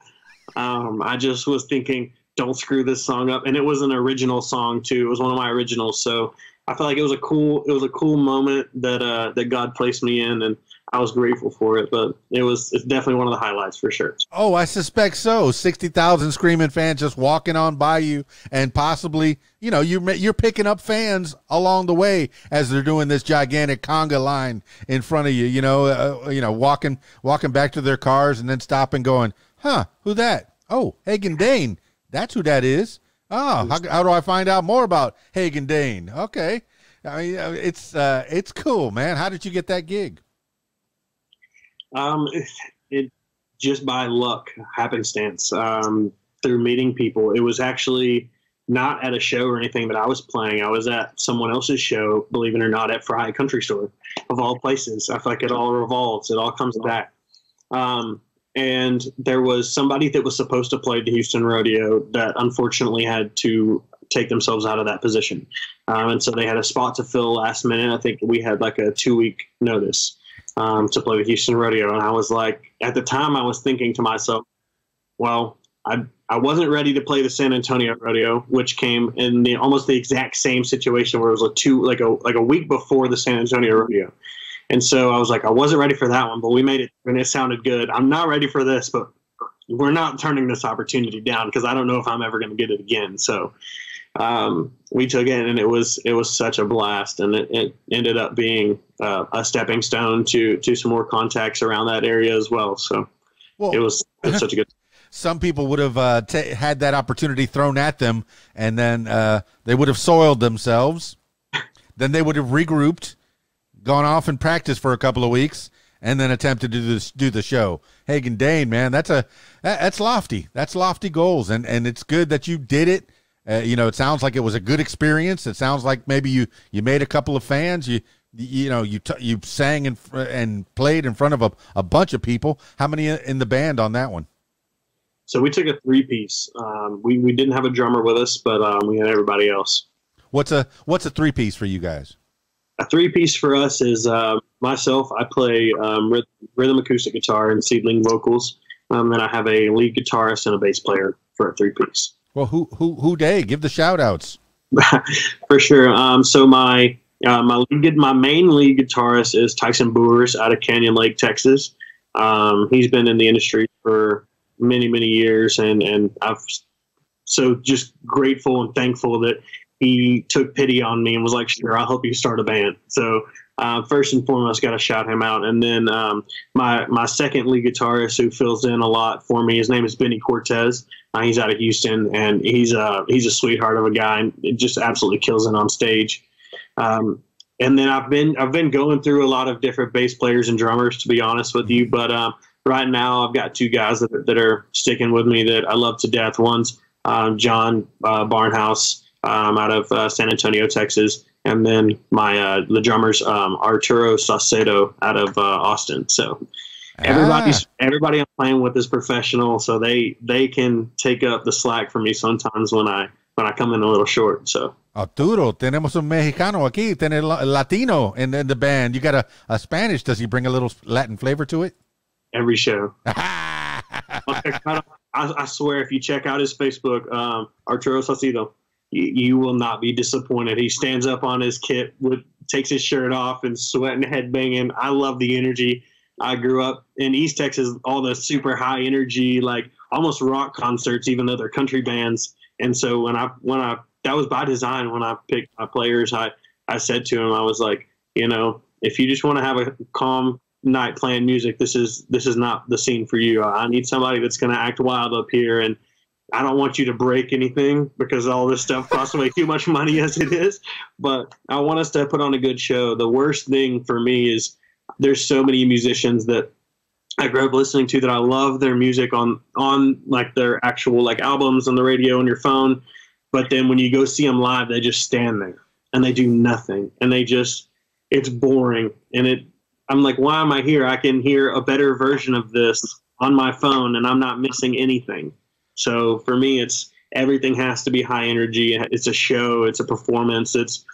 I just was thinking, don't screw this song up. And it was an original song too. It was one of my originals. So I felt like it was a cool moment that God placed me in, and I was grateful for it. But it's definitely one of the highlights for sure. Oh, I suspect so. 60,000 screaming fans just walking on by you, and possibly, you know, you're picking up fans along the way as they're doing this gigantic conga line in front of you. You know, walking back to their cars and then stopping, going, "Huh, who that? Oh, Hagen Dane. That's who that is. Oh, how do I find out more about Hagen Dane? Okay, I mean, it's cool, man. How did you get that gig? It just by luck, happenstance, through meeting people. It was actually not at a show or anything that I was playing. I was at someone else's show, believe it or not, at Fry Country Store, of all places. I feel like it all revolves. It all comes back. And there was somebody that was supposed to play the Houston Rodeo that unfortunately had to take themselves out of that position. And so they had a spot to fill last minute. I think we had like a 2-week notice to play the Houston Rodeo. And I was like, at the time I was thinking to myself, well, I wasn't ready to play the San Antonio Rodeo, which came in almost the exact same situation where it was like a week before the San Antonio Rodeo. And so I was like, I wasn't ready for that one, but we made it and it sounded good. I'm not ready for this, but we're not turning this opportunity down because I don't know if I'm ever going to get it again. So we took it, and it was such a blast, and it ended up being a stepping stone to some more contacts around that area as well. So it was such a good. Some people would have had that opportunity thrown at them, and then they would have soiled themselves. Then they would have regrouped, gone off and practiced for a couple of weeks, and then attempted to do the show. Hagen Dane, man, that's lofty. That's lofty goals, and it's good that you did it. You know, it sounds like it was a good experience. It sounds like maybe you made a couple of fans. You sang and played in front of a bunch of people. How many in the band on that one? So we took a 3-piece. We didn't have a drummer with us, but we had everybody else. What's a 3-piece for you guys? A 3-piece for us is myself. I play rhythm acoustic guitar and seedling vocals. Then I have a lead guitarist and a bass player for a 3-piece. Well, who they? Give the shout outs. For sure. So my main lead guitarist is Tyson Boers out of Canyon Lake, Texas. He's been in the industry for many, many years, and I've so just grateful and thankful that he took pity on me and was like, sure, I'll help you start a band. So first and foremost, got to shout him out. And then my second lead guitarist who fills in a lot for me, his name is Benny Cortez. He's out of Houston, and he's a sweetheart of a guy, and it just absolutely kills it on stage. And then I've been going through a lot of different bass players and drummers, to be honest with you. But right now I've got 2 guys that are sticking with me that I love to death. One's John Barnhouse out of San Antonio, Texas. And then the drummer's Arturo Saucedo out of Austin. So everybody I'm playing with is professional, so they can take up the slack for me sometimes when I come in a little short. So Arturo, tenemos un mexicano aquí, tenemos Latino in the band. You got a Spanish. Does he bring a little Latin flavor to it? Every show. I swear, if you check out his Facebook, Arturo Saucedo, you will not be disappointed. He stands up on his kit, takes his shirt off, and sweating, headbanging. I love the energy. I grew up in East Texas, all the super high energy, like almost rock concerts, even though they're country bands. And so when I that was by design. When I picked my players, I said to him, I was like, you know, if you just want to have a calm night playing music, this is not the scene for you. I need somebody that's going to act wild up here, and I don't want you to break anything because all this stuff costs way too much money as it is. But I want us to put on a good show. The worst thing for me is there's so many musicians that I grew up listening to that I love their music on like their actual like albums on the radio on your phone. But then when you go see them live, they just stand there and they do nothing, and it's boring. And I'm like, why am I here? I can hear a better version of this on my phone and I'm not missing anything. So for me, everything has to be high energy. It's a show, it's a performance. It's,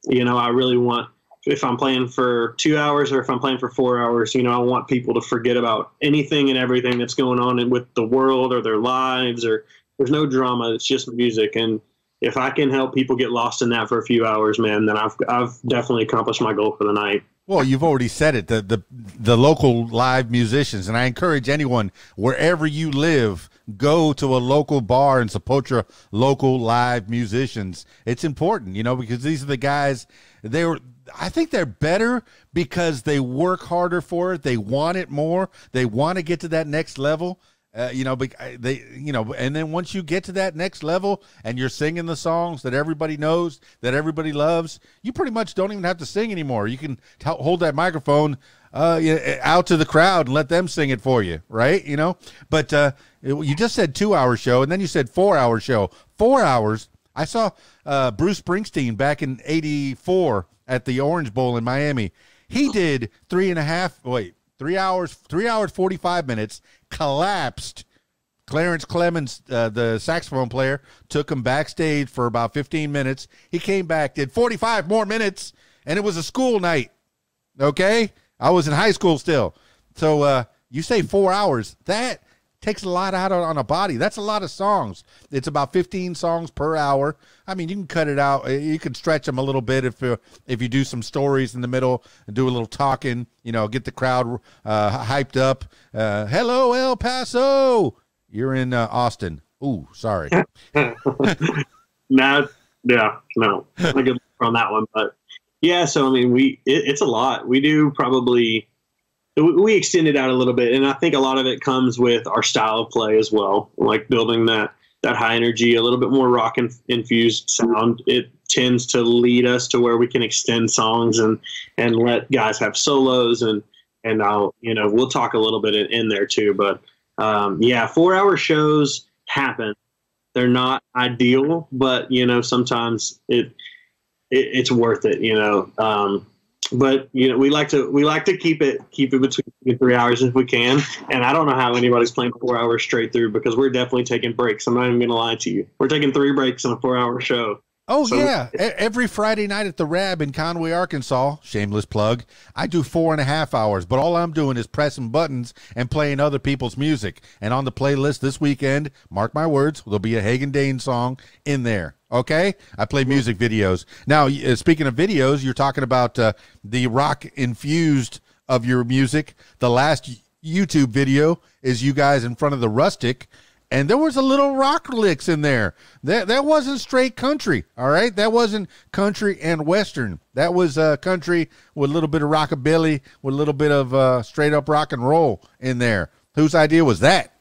you know, I really want, if I'm playing for 2 hours or if I'm playing for 4 hours, you know, I want people to forget about anything and everything that's going on with the world or their lives, or there's no drama. It's just music. And if I can help people get lost in that for a few hours, man, then I've definitely accomplished my goal for the night. Well, you've already said it, the local live musicians, and I encourage anyone, wherever you live, go to a local bar and support your local live musicians. It's important, you know, because these are the guys, I think they're better because they work harder for it. They want it more. They want to get to that next level. You know, and then once you get to that next level and you're singing the songs that everybody knows, that everybody loves, you pretty much don't even have to sing anymore. You can hold that microphone out to the crowd and let them sing it for you, right? You know, but you just said 2-hour show, and then you said 4-hour show. 4 hours. I saw Bruce Springsteen back in '84 at the Orange Bowl in Miami. He did 3 hours, 45 minutes, collapsed. Clarence Clemens, the saxophone player, took him backstage for about 15 minutes. He came back, did 45 more minutes, and it was a school night. Okay? I was in high school still. So you say 4 hours. That takes a lot out on a body. That's a lot of songs. It's about 15 songs per hour. I mean, you can cut it out. You can stretch them a little bit if you do some stories in the middle and do a little talking, you know, get the crowd hyped up. Hello, El Paso. You're in Austin. Ooh, sorry. No. I get on that one, but yeah. So I mean, it's a lot. We do probably. We extend it out a little bit, and I think a lot of it comes with our style of play as well, like building that high energy, a little bit more rock infused sound. It tends to lead us to where we can extend songs and let guys have solos, and I'll, you know, we'll talk a little bit in there too. But 4-hour shows happen. They're not ideal, but you know, sometimes it's worth it, you know. But you know, we like to keep it between 3 hours if we can. And I don't know how anybody's playing 4 hours straight through, because we're definitely taking breaks. I'm not even going to lie to you. We're taking 3 breaks in a 4-hour show. Oh, so, yeah. Every Friday night at the Rab in Conway, Arkansas, shameless plug, I do 4.5 hours, but all I'm doing is pressing buttons and playing other people's music. And on the playlist this weekend, mark my words, there'll be a Hagen Dane song in there. Okay? I play music videos. Now, speaking of videos, you're talking about the rock infused of your music. The last YouTube video is you guys in front of the Rustic, and there was a little rock licks in there. That wasn't straight country, all right? That wasn't country and Western. That was country with a little bit of rockabilly, with a little bit of straight-up rock and roll in there. Whose idea was that?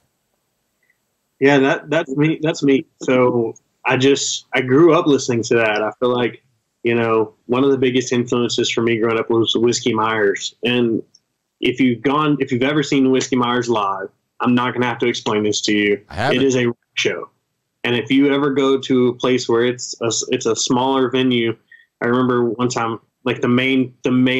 Yeah, that's me. That's me. So I grew up listening to that. I feel like, you know, one of the biggest influences for me growing up was Whiskey Myers. And if you've ever seen Whiskey Myers live, I'm not going to have to explain this to you. It is a rock show. And if you ever go to a place where it's a smaller venue, I remember one time, like the main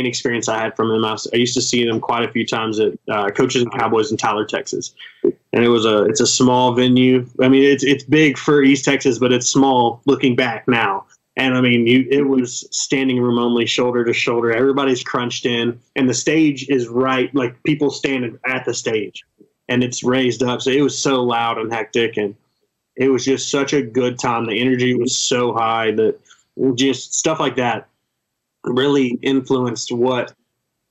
experience I had from them, I used to see them quite a few times at Coaches and Cowboys in Tyler, Texas. And it's a small venue. I mean, it's big for East Texas, but it's small looking back now. And I mean, it was standing room only, shoulder to shoulder. Everybody's crunched in, and the stage is right, like people standing at the stage, and it's raised up. So it was so loud and hectic, and it was just such a good time. The energy was so high that just stuff like that really influenced what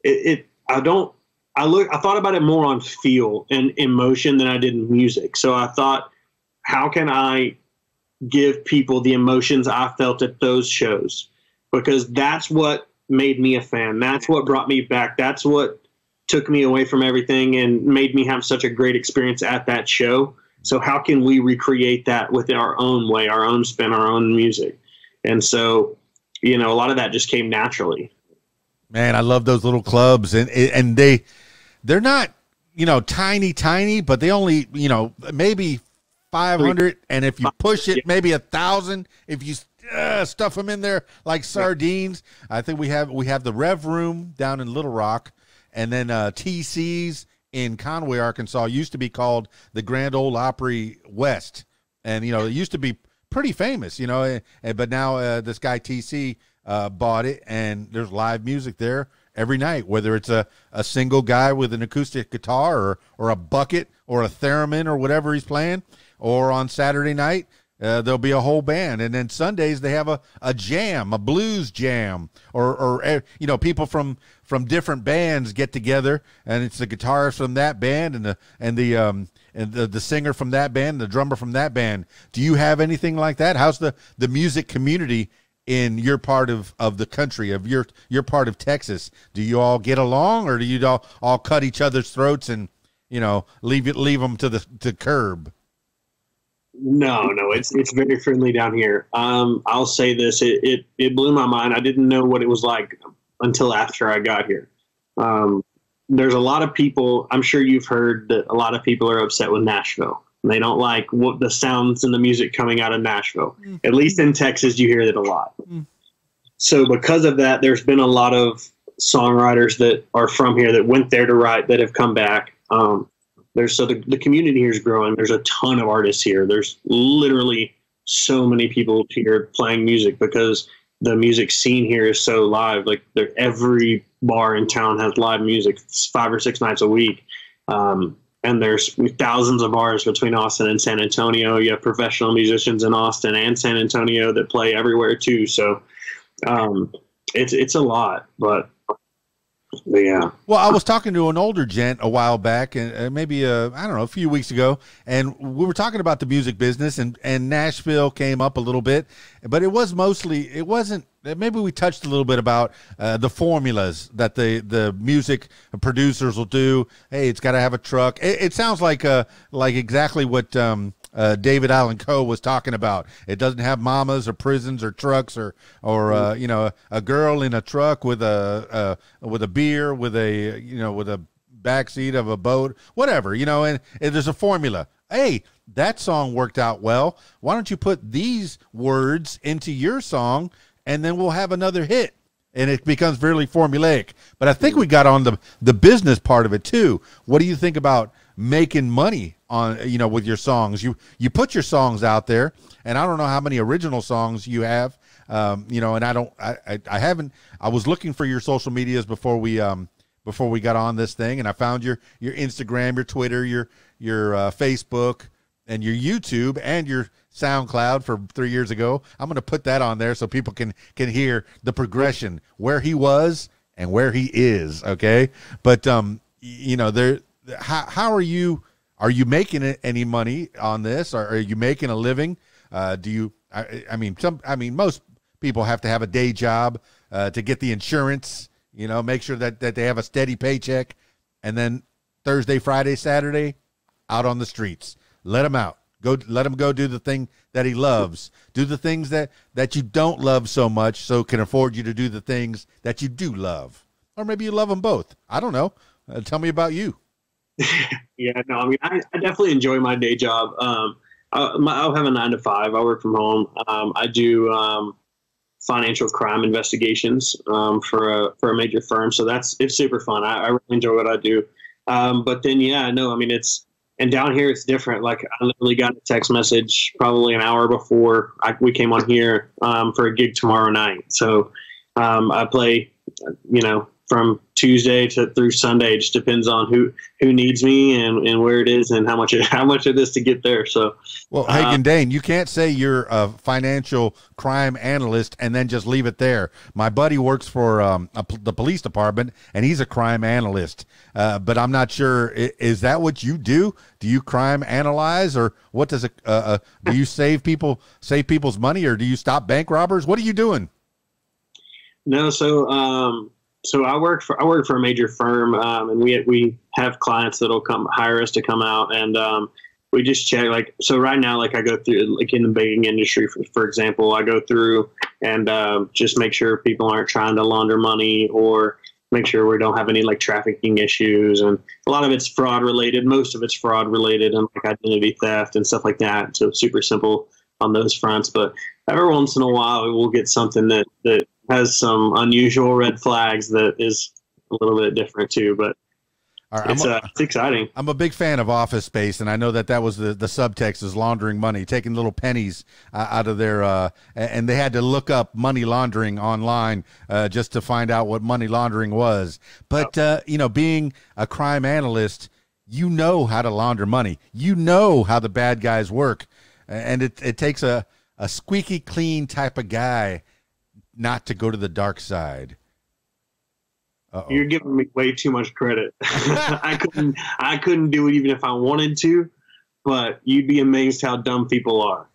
I thought about it more on feel and emotion than I did in music. So I thought, how can I give people the emotions I felt at those shows? Because that's what made me a fan. That's what brought me back. That's what took me away from everything and made me have such a great experience at that show. So how can we recreate that with our own way, our own spin, our own music? And so, you know, a lot of that just came naturally. Man, I love those little clubs, and they're not, you know, tiny, but they only, you know, maybe 500, and if you push it, maybe 1,000. If you stuff them in there like sardines. I think we have the Rev Room down in Little Rock, and then TC's in Conway, Arkansas. Used to be called the Grand Ole Opry West, and you know, it used to be pretty famous, you know, but now this guy TC bought it, and there's live music there every night, whether it's a single guy with an acoustic guitar or a bucket or a theremin or whatever he's playing, or on Saturday night, there'll be a whole band, and then Sundays they have a jam, a blues jam, or you know, people from different bands get together, and it's the guitarist from that band and the singer from that band, the drummer from that band. Do you have anything like that? How's the music community in your part of the country, of your part of Texas? Do you all get along, or do you all cut each other's throats and, you know, leave them to curb? No, it's very friendly down here. I'll say this, it blew my mind. I didn't know what it was like until after I got here. There's a lot of people, I'm sure you've heard that a lot of people are upset with Nashville. They don't like what the sounds and the music coming out of Nashville. Mm-hmm. At least in Texas, you hear that a lot. Mm-hmm. So because of that, there's been a lot of songwriters that are from here that went there to write that have come back. The community here is growing. There's a ton of artists here. There's literally so many people here playing music because the music scene here is so live. Like every bar in town has live music 5 or 6 nights a week. And there's thousands of bars between Austin and San Antonio. You have professional musicians in Austin and San Antonio that play everywhere too. So it's a lot, but yeah. Well, I was talking to an older gent a while back, and maybe I don't know, a few weeks ago, and we were talking about the music business, and Nashville came up a little bit, but it wasn't. Maybe we touched a little bit about the formulas that the music producers will do. Hey, it's got to have a truck. It sounds like exactly what David Allan Coe was talking about. It doesn't have mamas or prisons or trucks or you know, a girl in a truck with a beer with a backseat of a boat, whatever, you know, and there's a formula. Hey, that song worked out well. Why don't you put these words into your song, and then we'll have another hit, and it becomes really formulaic. But I think we got on the business part of it too. What do you think about making money on, you know, with your songs? You put your songs out there, and I don't know how many original songs you have, you know, and I haven't. I was looking for your social medias before we got on this thing, and I found your Instagram, your Twitter, your Facebook, and your YouTube, and your SoundCloud for 3 years ago. I'm going to put that on there so people can hear the progression, where he was and where he is. Okay. But, you know, how are you making any money on this? Are you making a living? I mean, most people have to have a day job, to get the insurance, you know, make sure that they have a steady paycheck, and then Thursday, Friday, Saturday, out on the streets. Let him out. Let him go do the thing that he loves. Do the things that you don't love so much, so can afford you to do the things that you do love. Or maybe you love them both. I don't know. Tell me about you. Yeah, no, I mean, I definitely enjoy my day job. I'll have a 9 to 5. I work from home. I do financial crime investigations for a major firm. So it's super fun. I really enjoy what I do. But then, yeah, no, I mean, and down here it's different. Like, I literally got a text message probably an hour before we came on here for a gig tomorrow night. So I play, you know, from Tuesday through Sunday. It just depends on who needs me and where it is and how much it is to get there. So, well, Hagen Dane, you can't say you're a financial crime analyst and then just leave it there. My buddy works for the police department, and he's a crime analyst. But I'm not sure. Is that what you do? Do you crime analyze, or what does do you save people's money, or do you stop bank robbers? What are you doing? No, so I work for a major firm, and we have clients that'll hire us to come out, and we just check. Like, so right now, like, I go through, like, in the banking industry, for example, I go through and just make sure people aren't trying to launder money, or make sure we don't have any, like, trafficking issues. And a lot of it's fraud related. Most of it's fraud related, and like identity theft and stuff like that. So it's super simple on those fronts. But every once in a while, we'll get something that has some unusual red flags that is a little bit different too, but right, it's exciting. I'm a big fan of Office Space, and I know that was the subtext is laundering money, taking little pennies out of their, and they had to look up money laundering online just to find out what money laundering was. But, you know, being a crime analyst, you know how to launder money. You know how the bad guys work. and it takes a squeaky clean type of guy not to go to the dark side. Uh-oh. You're giving me way too much credit. I couldn't do it even if I wanted to, but you'd be amazed how dumb people are.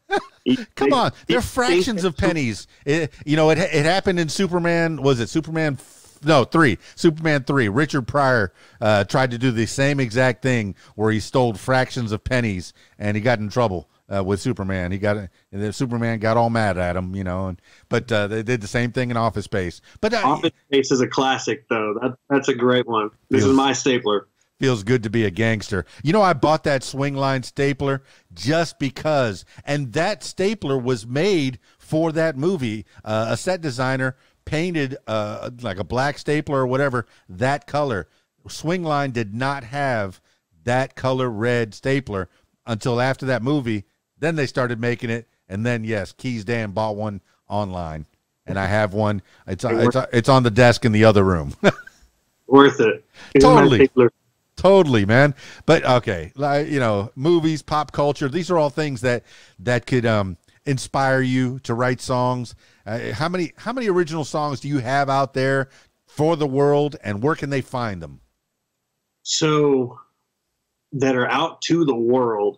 Come on, they're fractions of pennies. It happened in Superman. Was it Superman? No, 3. Superman 3. Richard Pryor tried to do the same exact thing where he stole fractions of pennies, and he got in trouble with Superman. Superman got all mad at him, but they did the same thing in Office Space. But Office Space is a classic, though. That's a great one. This is my stapler. Feels good to be a gangster. I bought that swing line stapler just because, and that stapler was made for that movie. A set designer painted like a black stapler or whatever, that color. Swing line did not have that color red stapler until after that movie. Then they started making it, and then yes, KeysDAN bought one online, and I have one. It's on the desk in the other room. Worth it. Totally, man. But okay, movies, pop culture, these are all things that could inspire you to write songs. How many original songs do you have out there for the world, and where can they find them? So that are out to the world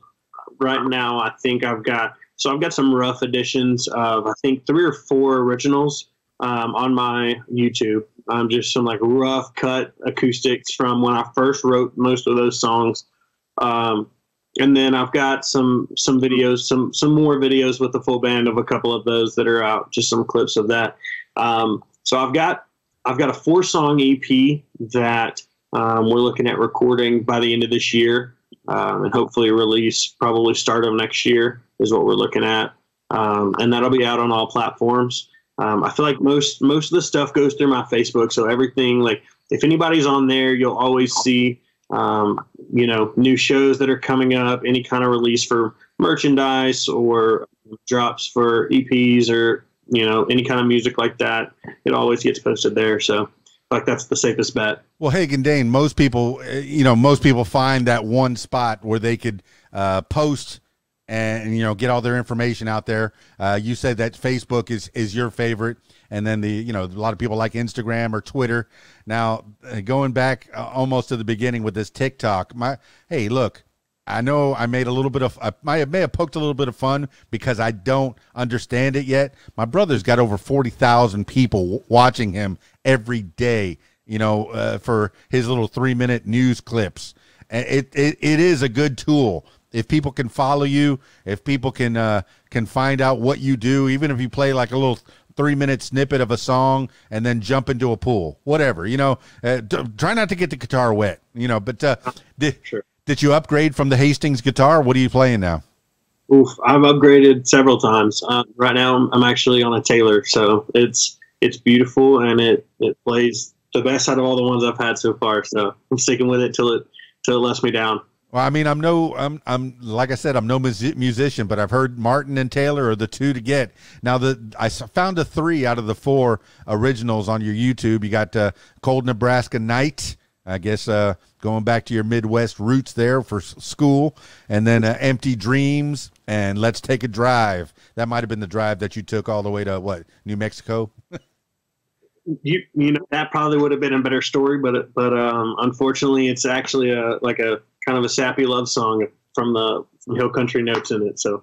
right now, I think I've got some rough editions of, I think, 3 or 4 originals on my YouTube. Just some like rough cut acoustics from when I first wrote most of those songs. And then I've got some videos, some more videos with the full band of a couple of those that are out, just some clips of that. So I've got a 4-song EP that we're looking at recording by the end of this year, and hopefully release probably start of next year is what we're looking at. And that'll be out on all platforms. I feel like most of the stuff goes through my Facebook. So everything, like if anybody's on there, you'll always see, new shows that are coming up, any kind of release for merchandise or drops for EPs or, any kind of music like that. It always gets posted there. So like that's the safest bet. Well, Hagen Dane, most people find that one spot where they could post and get all their information out there. You said that Facebook is your favorite, and then a lot of people like Instagram or Twitter. Now, going back almost to the beginning with this TikTok, hey, look, I know I made a little bit of, I may have poked a little bit of fun because I don't understand it yet. My brother's got over 40,000 people watching him every day, for his little 3-minute news clips. And it is a good tool. If people can follow you, if people can find out what you do, even if you play like a little 3-minute snippet of a song and then jump into a pool, whatever, try not to get the guitar wet, but did you upgrade from the Hastings guitar? What are you playing now? Oof, I've upgraded several times. Right now I'm actually on a Taylor, so it's beautiful and it plays the best out of all the ones I've had so far. So I'm sticking with it till it lets me down. Well, I mean, I'm like I said, I'm no musician, but I've heard Martin and Taylor are the 2 to get. Now, I found a 3 out of the 4 originals on your YouTube. You got Cold Nebraska Night, I guess, going back to your Midwest roots there for school, and then Empty Dreams and Let's Take a Drive. That might have been the drive that you took all the way to New Mexico. That probably would have been a better story, but unfortunately, it's actually a kind of a sappy love song from Hill Country Notes in it. So,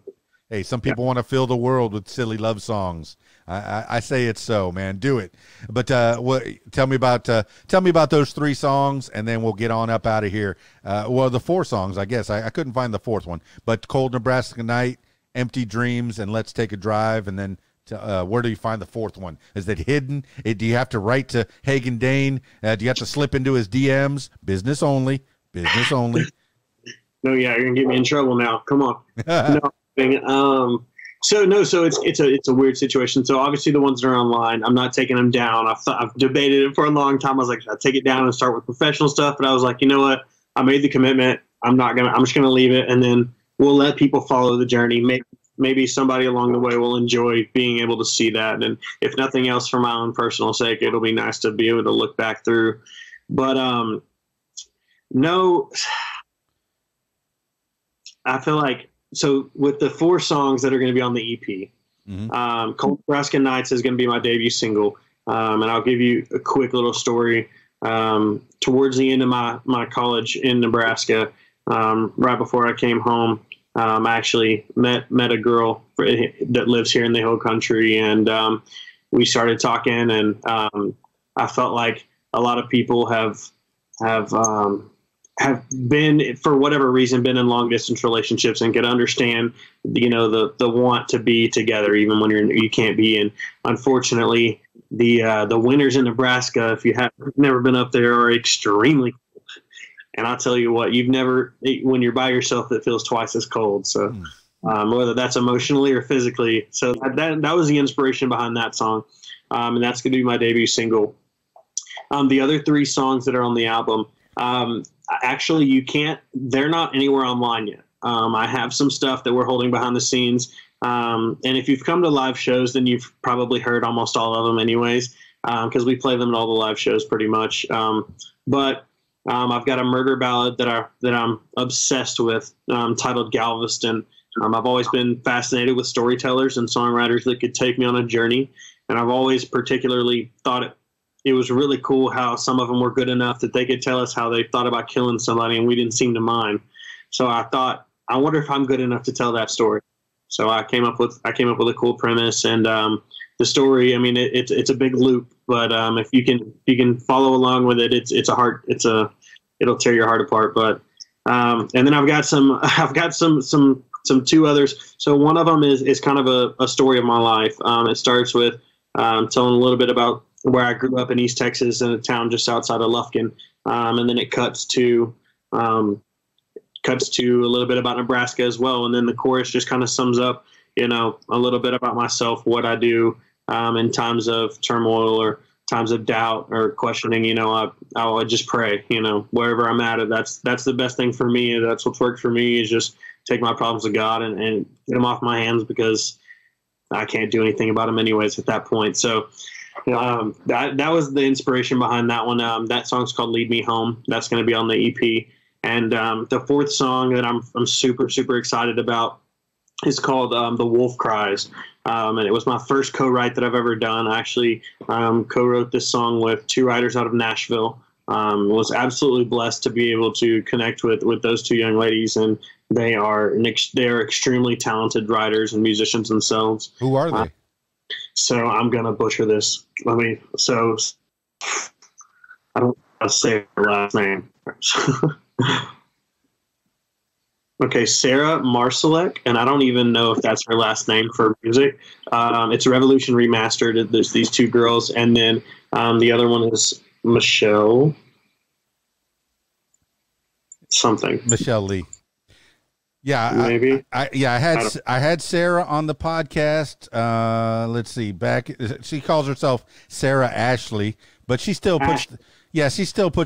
hey, some people want to fill the world with silly love songs. I say it's so, man. Do it. But tell me about those 3 songs, and then we'll get on up out of here. The 4 songs, I guess. I couldn't find the 4th one, but Cold Nebraska Night, Empty Dreams, and Let's Take a Drive, and then. Where do you find the 4th one? Is it hidden? Do you have to write to Hagen Dane? Do you have to slip into his DMs? Business only. Business only. No, yeah, you're gonna get me in trouble now. Come on. No, so it's a weird situation. So obviously the ones that are online, I'm not taking them down. I've debated it for a long time. I was like, should I take it down and start with professional stuff? But I was like, you know what? I made the commitment. I'm just gonna leave it, and then we'll let people follow the journey. Maybe somebody along the way will enjoy being able to see that. And if nothing else, for my own personal sake, it'll be nice to be able to look back through. But no, I feel like so with the 4 songs that are going to be on the EP, Cold Nebraska Nights is going to be my debut single. And I'll give you a quick little story. Towards the end of my college in Nebraska, right before I came home, I actually met a girl that lives here in the Hill Country, and we started talking, and I felt like a lot of people have been, for whatever reason, been in long distance relationships and could understand, the want to be together even when you can't be. And unfortunately, the winters in Nebraska, if you have never been up there, are extremely cold. And I'll tell you what, when you're by yourself, it feels twice as cold. So whether that's emotionally or physically. So that was the inspiration behind that song. And that's going to be my debut single. The other 3 songs that are on the album, actually, they're not anywhere online yet. I have some stuff that we're holding behind the scenes. And if you've come to live shows, then you've probably heard almost all of them anyways, because we play them at all the live shows pretty much. But I've got a murder ballad that I'm obsessed with, titled Galveston. I've always been fascinated with storytellers and songwriters that could take me on a journey. And I've always particularly thought it was really cool how some of them were good enough that they could tell us how they thought about killing somebody and we didn't seem to mind. So I thought, I wonder if I'm good enough to tell that story. So I came up with a cool premise, and the story, I mean, it's a big loop, but if you can follow along with it, it'll tear your heart apart. But and then I've got some 2 others. So one of them is kind of a story of my life. It starts with telling a little bit about where I grew up in East Texas, in a town just outside of Lufkin, and then it cuts to a little bit about Nebraska as well, and then the chorus just kind of sums up, a little bit about myself, what I do in times of turmoil or times of doubt or questioning. I just pray. Wherever I'm at, that's the best thing for me. That's what's worked for me, is just take my problems to God and get them off my hands, because I can't do anything about them anyways at that point. So. That was the inspiration behind that one. That song's called Lead Me Home. That's going to be on the EP. And the 4th song that I'm super, super excited about is called The Wolf Cries. And it was my first co-write that I've ever done. I actually co-wrote this song with 2 writers out of Nashville. Was absolutely blessed to be able to connect with those 2 young ladies, and they are extremely talented writers and musicians themselves. Who are they? So I'm gonna butcher this. I don't say her last name. Okay, Sarah Marsalek, and I don't even know if that's her last name for music. It's Revolution Remastered. There's these 2 girls, and then the other one is Michelle something. Michelle Lee. Yeah, maybe. I had Sarah on the podcast. Let's see, she calls herself Sarah Ashley, but she still puts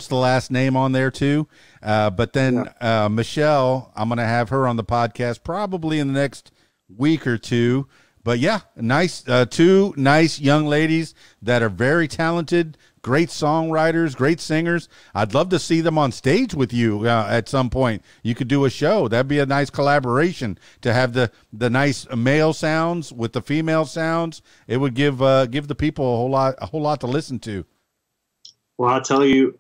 the last name on there too. But then Michelle, I'm gonna have her on the podcast probably in the next week or 2. But yeah, nice 2 nice young ladies that are very talented, great songwriters, great singers. I'd love to see them on stage with you at some point. You could do a show. That'd be a nice collaboration to have the nice male sounds with the female sounds. It would give the people a whole lot to listen to. Well, I'll tell you,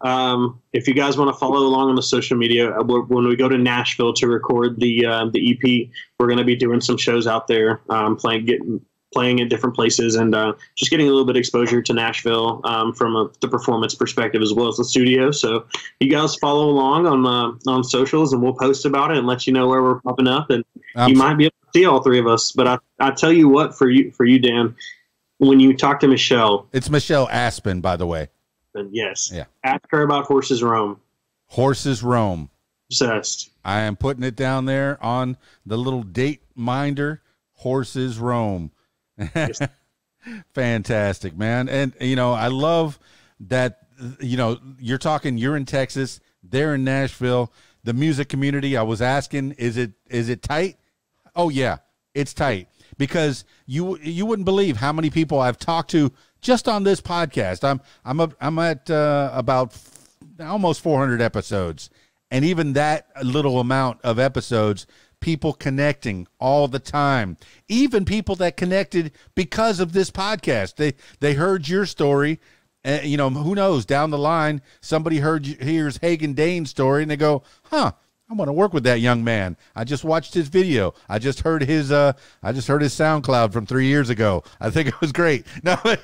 if you guys want to follow along on the social media, when we go to Nashville to record the EP, we're going to be doing some shows out there, playing at different places, and just getting a little bit of exposure to Nashville from the performance perspective as well as the studio. So you guys follow along on socials, and we'll post about it and let you know where we're popping up, and you might be able to see all 3 of us. But I tell you what, for you, Dan, when you talk to Michelle, it's Michelle Aspen, by the way. Yes. Yeah. Ask her about Horses Roam. Horses Roam. Obsessed. I am putting it down there on the little date minder. Horses Roam. Yes. Fantastic, man. And, I love that, you're in Texas, they're in Nashville, the music community. I was asking, is it tight? Oh yeah, it's tight, because you wouldn't believe how many people I've talked to just on this podcast. I'm at about almost 400 episodes, and even that little amount of episodes, people connecting all the time, even people that connected because of this podcast. They heard your story. You know, who knows, down the line, somebody hears Hagen Dane's story and they go, huh, I want to work with that young man. I just watched his video. I just heard his SoundCloud from 3 years ago. I think it was great. No, I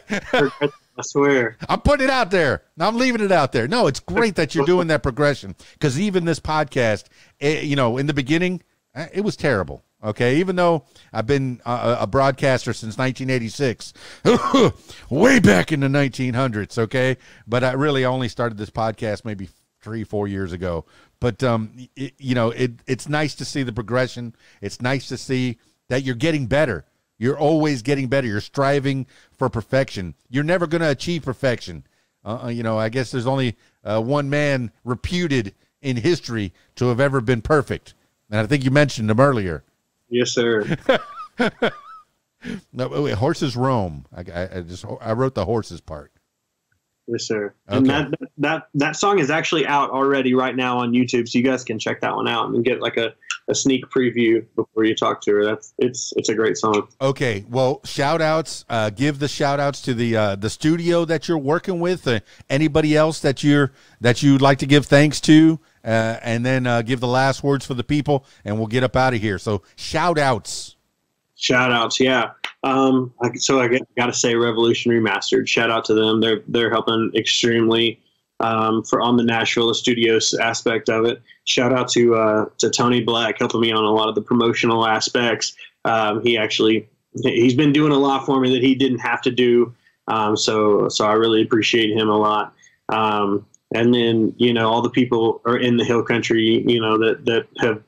swear. I'm putting it out there. I'm leaving it out there. No, it's great that you're doing that progression, because even this podcast, you know, in the beginning, it was terrible. Okay, even though I've been a broadcaster since 1986, way back in the 1900s. Okay, but I really only started this podcast maybe 3-4 years ago. But you know, it's nice to see the progression. It's nice to see that you're getting better. You're always getting better. You're striving for perfection. You're never going to achieve perfection. You know, I guess there's only one man reputed in history to have ever been perfect, and I think you mentioned him earlier. Yes, sir. No, wait, horses roam. I wrote the horses part. Yes, sir. Okay. And that song is actually out already right now on YouTube, so you guys can check that one out and get like a sneak preview before you talk to her. It's a great song. Okay, well, shout outs. Give the shout outs to the studio that you're working with. Anybody else that you'd like to give thanks to, and then give the last words for the people, and we'll get up out of here. So shout outs. Shout outs, yeah. So I got to say, Revolution Remastered. Shout out to them. They're helping extremely for on the Nashville studios aspect of it. Shout out to Tony Black, helping me on a lot of the promotional aspects. He's been doing a lot for me that he didn't have to do. So I really appreciate him a lot. And then, you know, all the people are in the Hill Country, you know, that have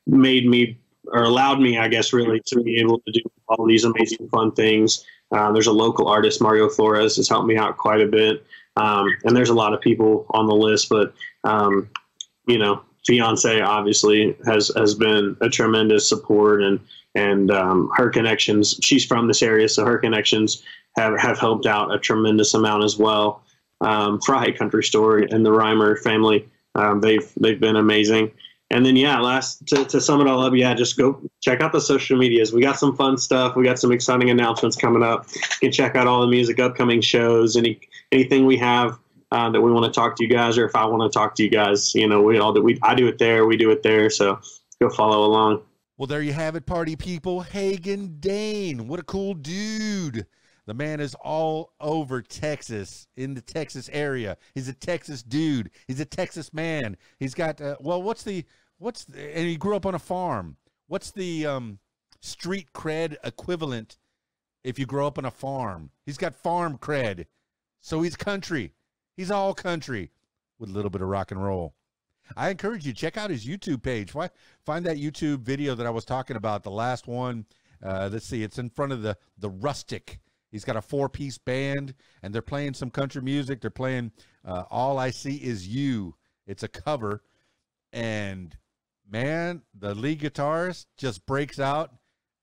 made me, or allowed me, I guess, really, to be able to do all these amazing, fun things. There's a local artist, Mario Flores, has helped me out quite a bit. And there's a lot of people on the list, but, you know, Fiance obviously has been a tremendous support, and her connections, she's from this area, so her connections have helped out a tremendous amount as well. Fry Country Store and the Reimer family, they've been amazing. And then, yeah, to sum it all up, yeah, just go check out the social medias. We got some fun stuff. We got some exciting announcements coming up. You can check out all the music, upcoming shows, anything we have that we want to talk to you guys, or if I want to talk to you guys, you know, I do it there. We do it there. So go follow along. Well, there you have it, party people. Hagen Dane. What a cool dude. The man is all over Texas, in the Texas area. He's a Texas dude. He's a Texas man. He's got, and he grew up on a farm. What's the street cred equivalent if you grow up on a farm? He's got farm cred. So he's country. He's all country with a little bit of rock and roll. I encourage you, check out his YouTube page. Find that YouTube video that I was talking about, the last one. Let's see, it's in front of the Rustic. He's got a 4-piece band, and they're playing some country music. They're playing All I See Is You. It's a cover, and, man, the lead guitarist just breaks out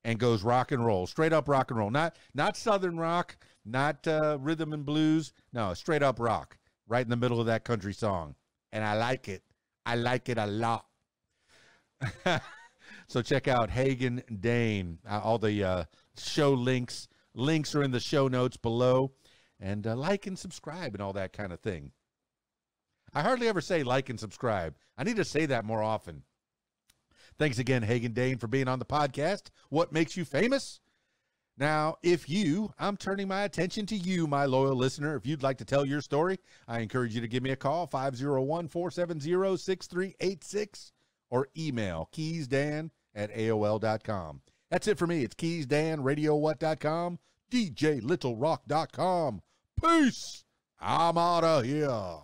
and goes rock and roll, straight up rock and roll. Not Southern rock, not rhythm and blues. No, straight up rock, right in the middle of that country song, and I like it. I like it a lot. So check out Hagen Dane. All the show links are in the show notes below, and like and subscribe and all that kind of thing. I hardly ever say like and subscribe. I need to say that more often. Thanks again, Hagen Dane, for being on the podcast. What makes you famous? Now, I'm turning my attention to you, my loyal listener. If you'd like to tell your story, I encourage you to give me a call, 501-470-6386, or email KeysDAN@AOL.com. That's it for me. It's KeysDAN, RadioWhat.com, DJLittleRock.com. Peace. I'm out of here.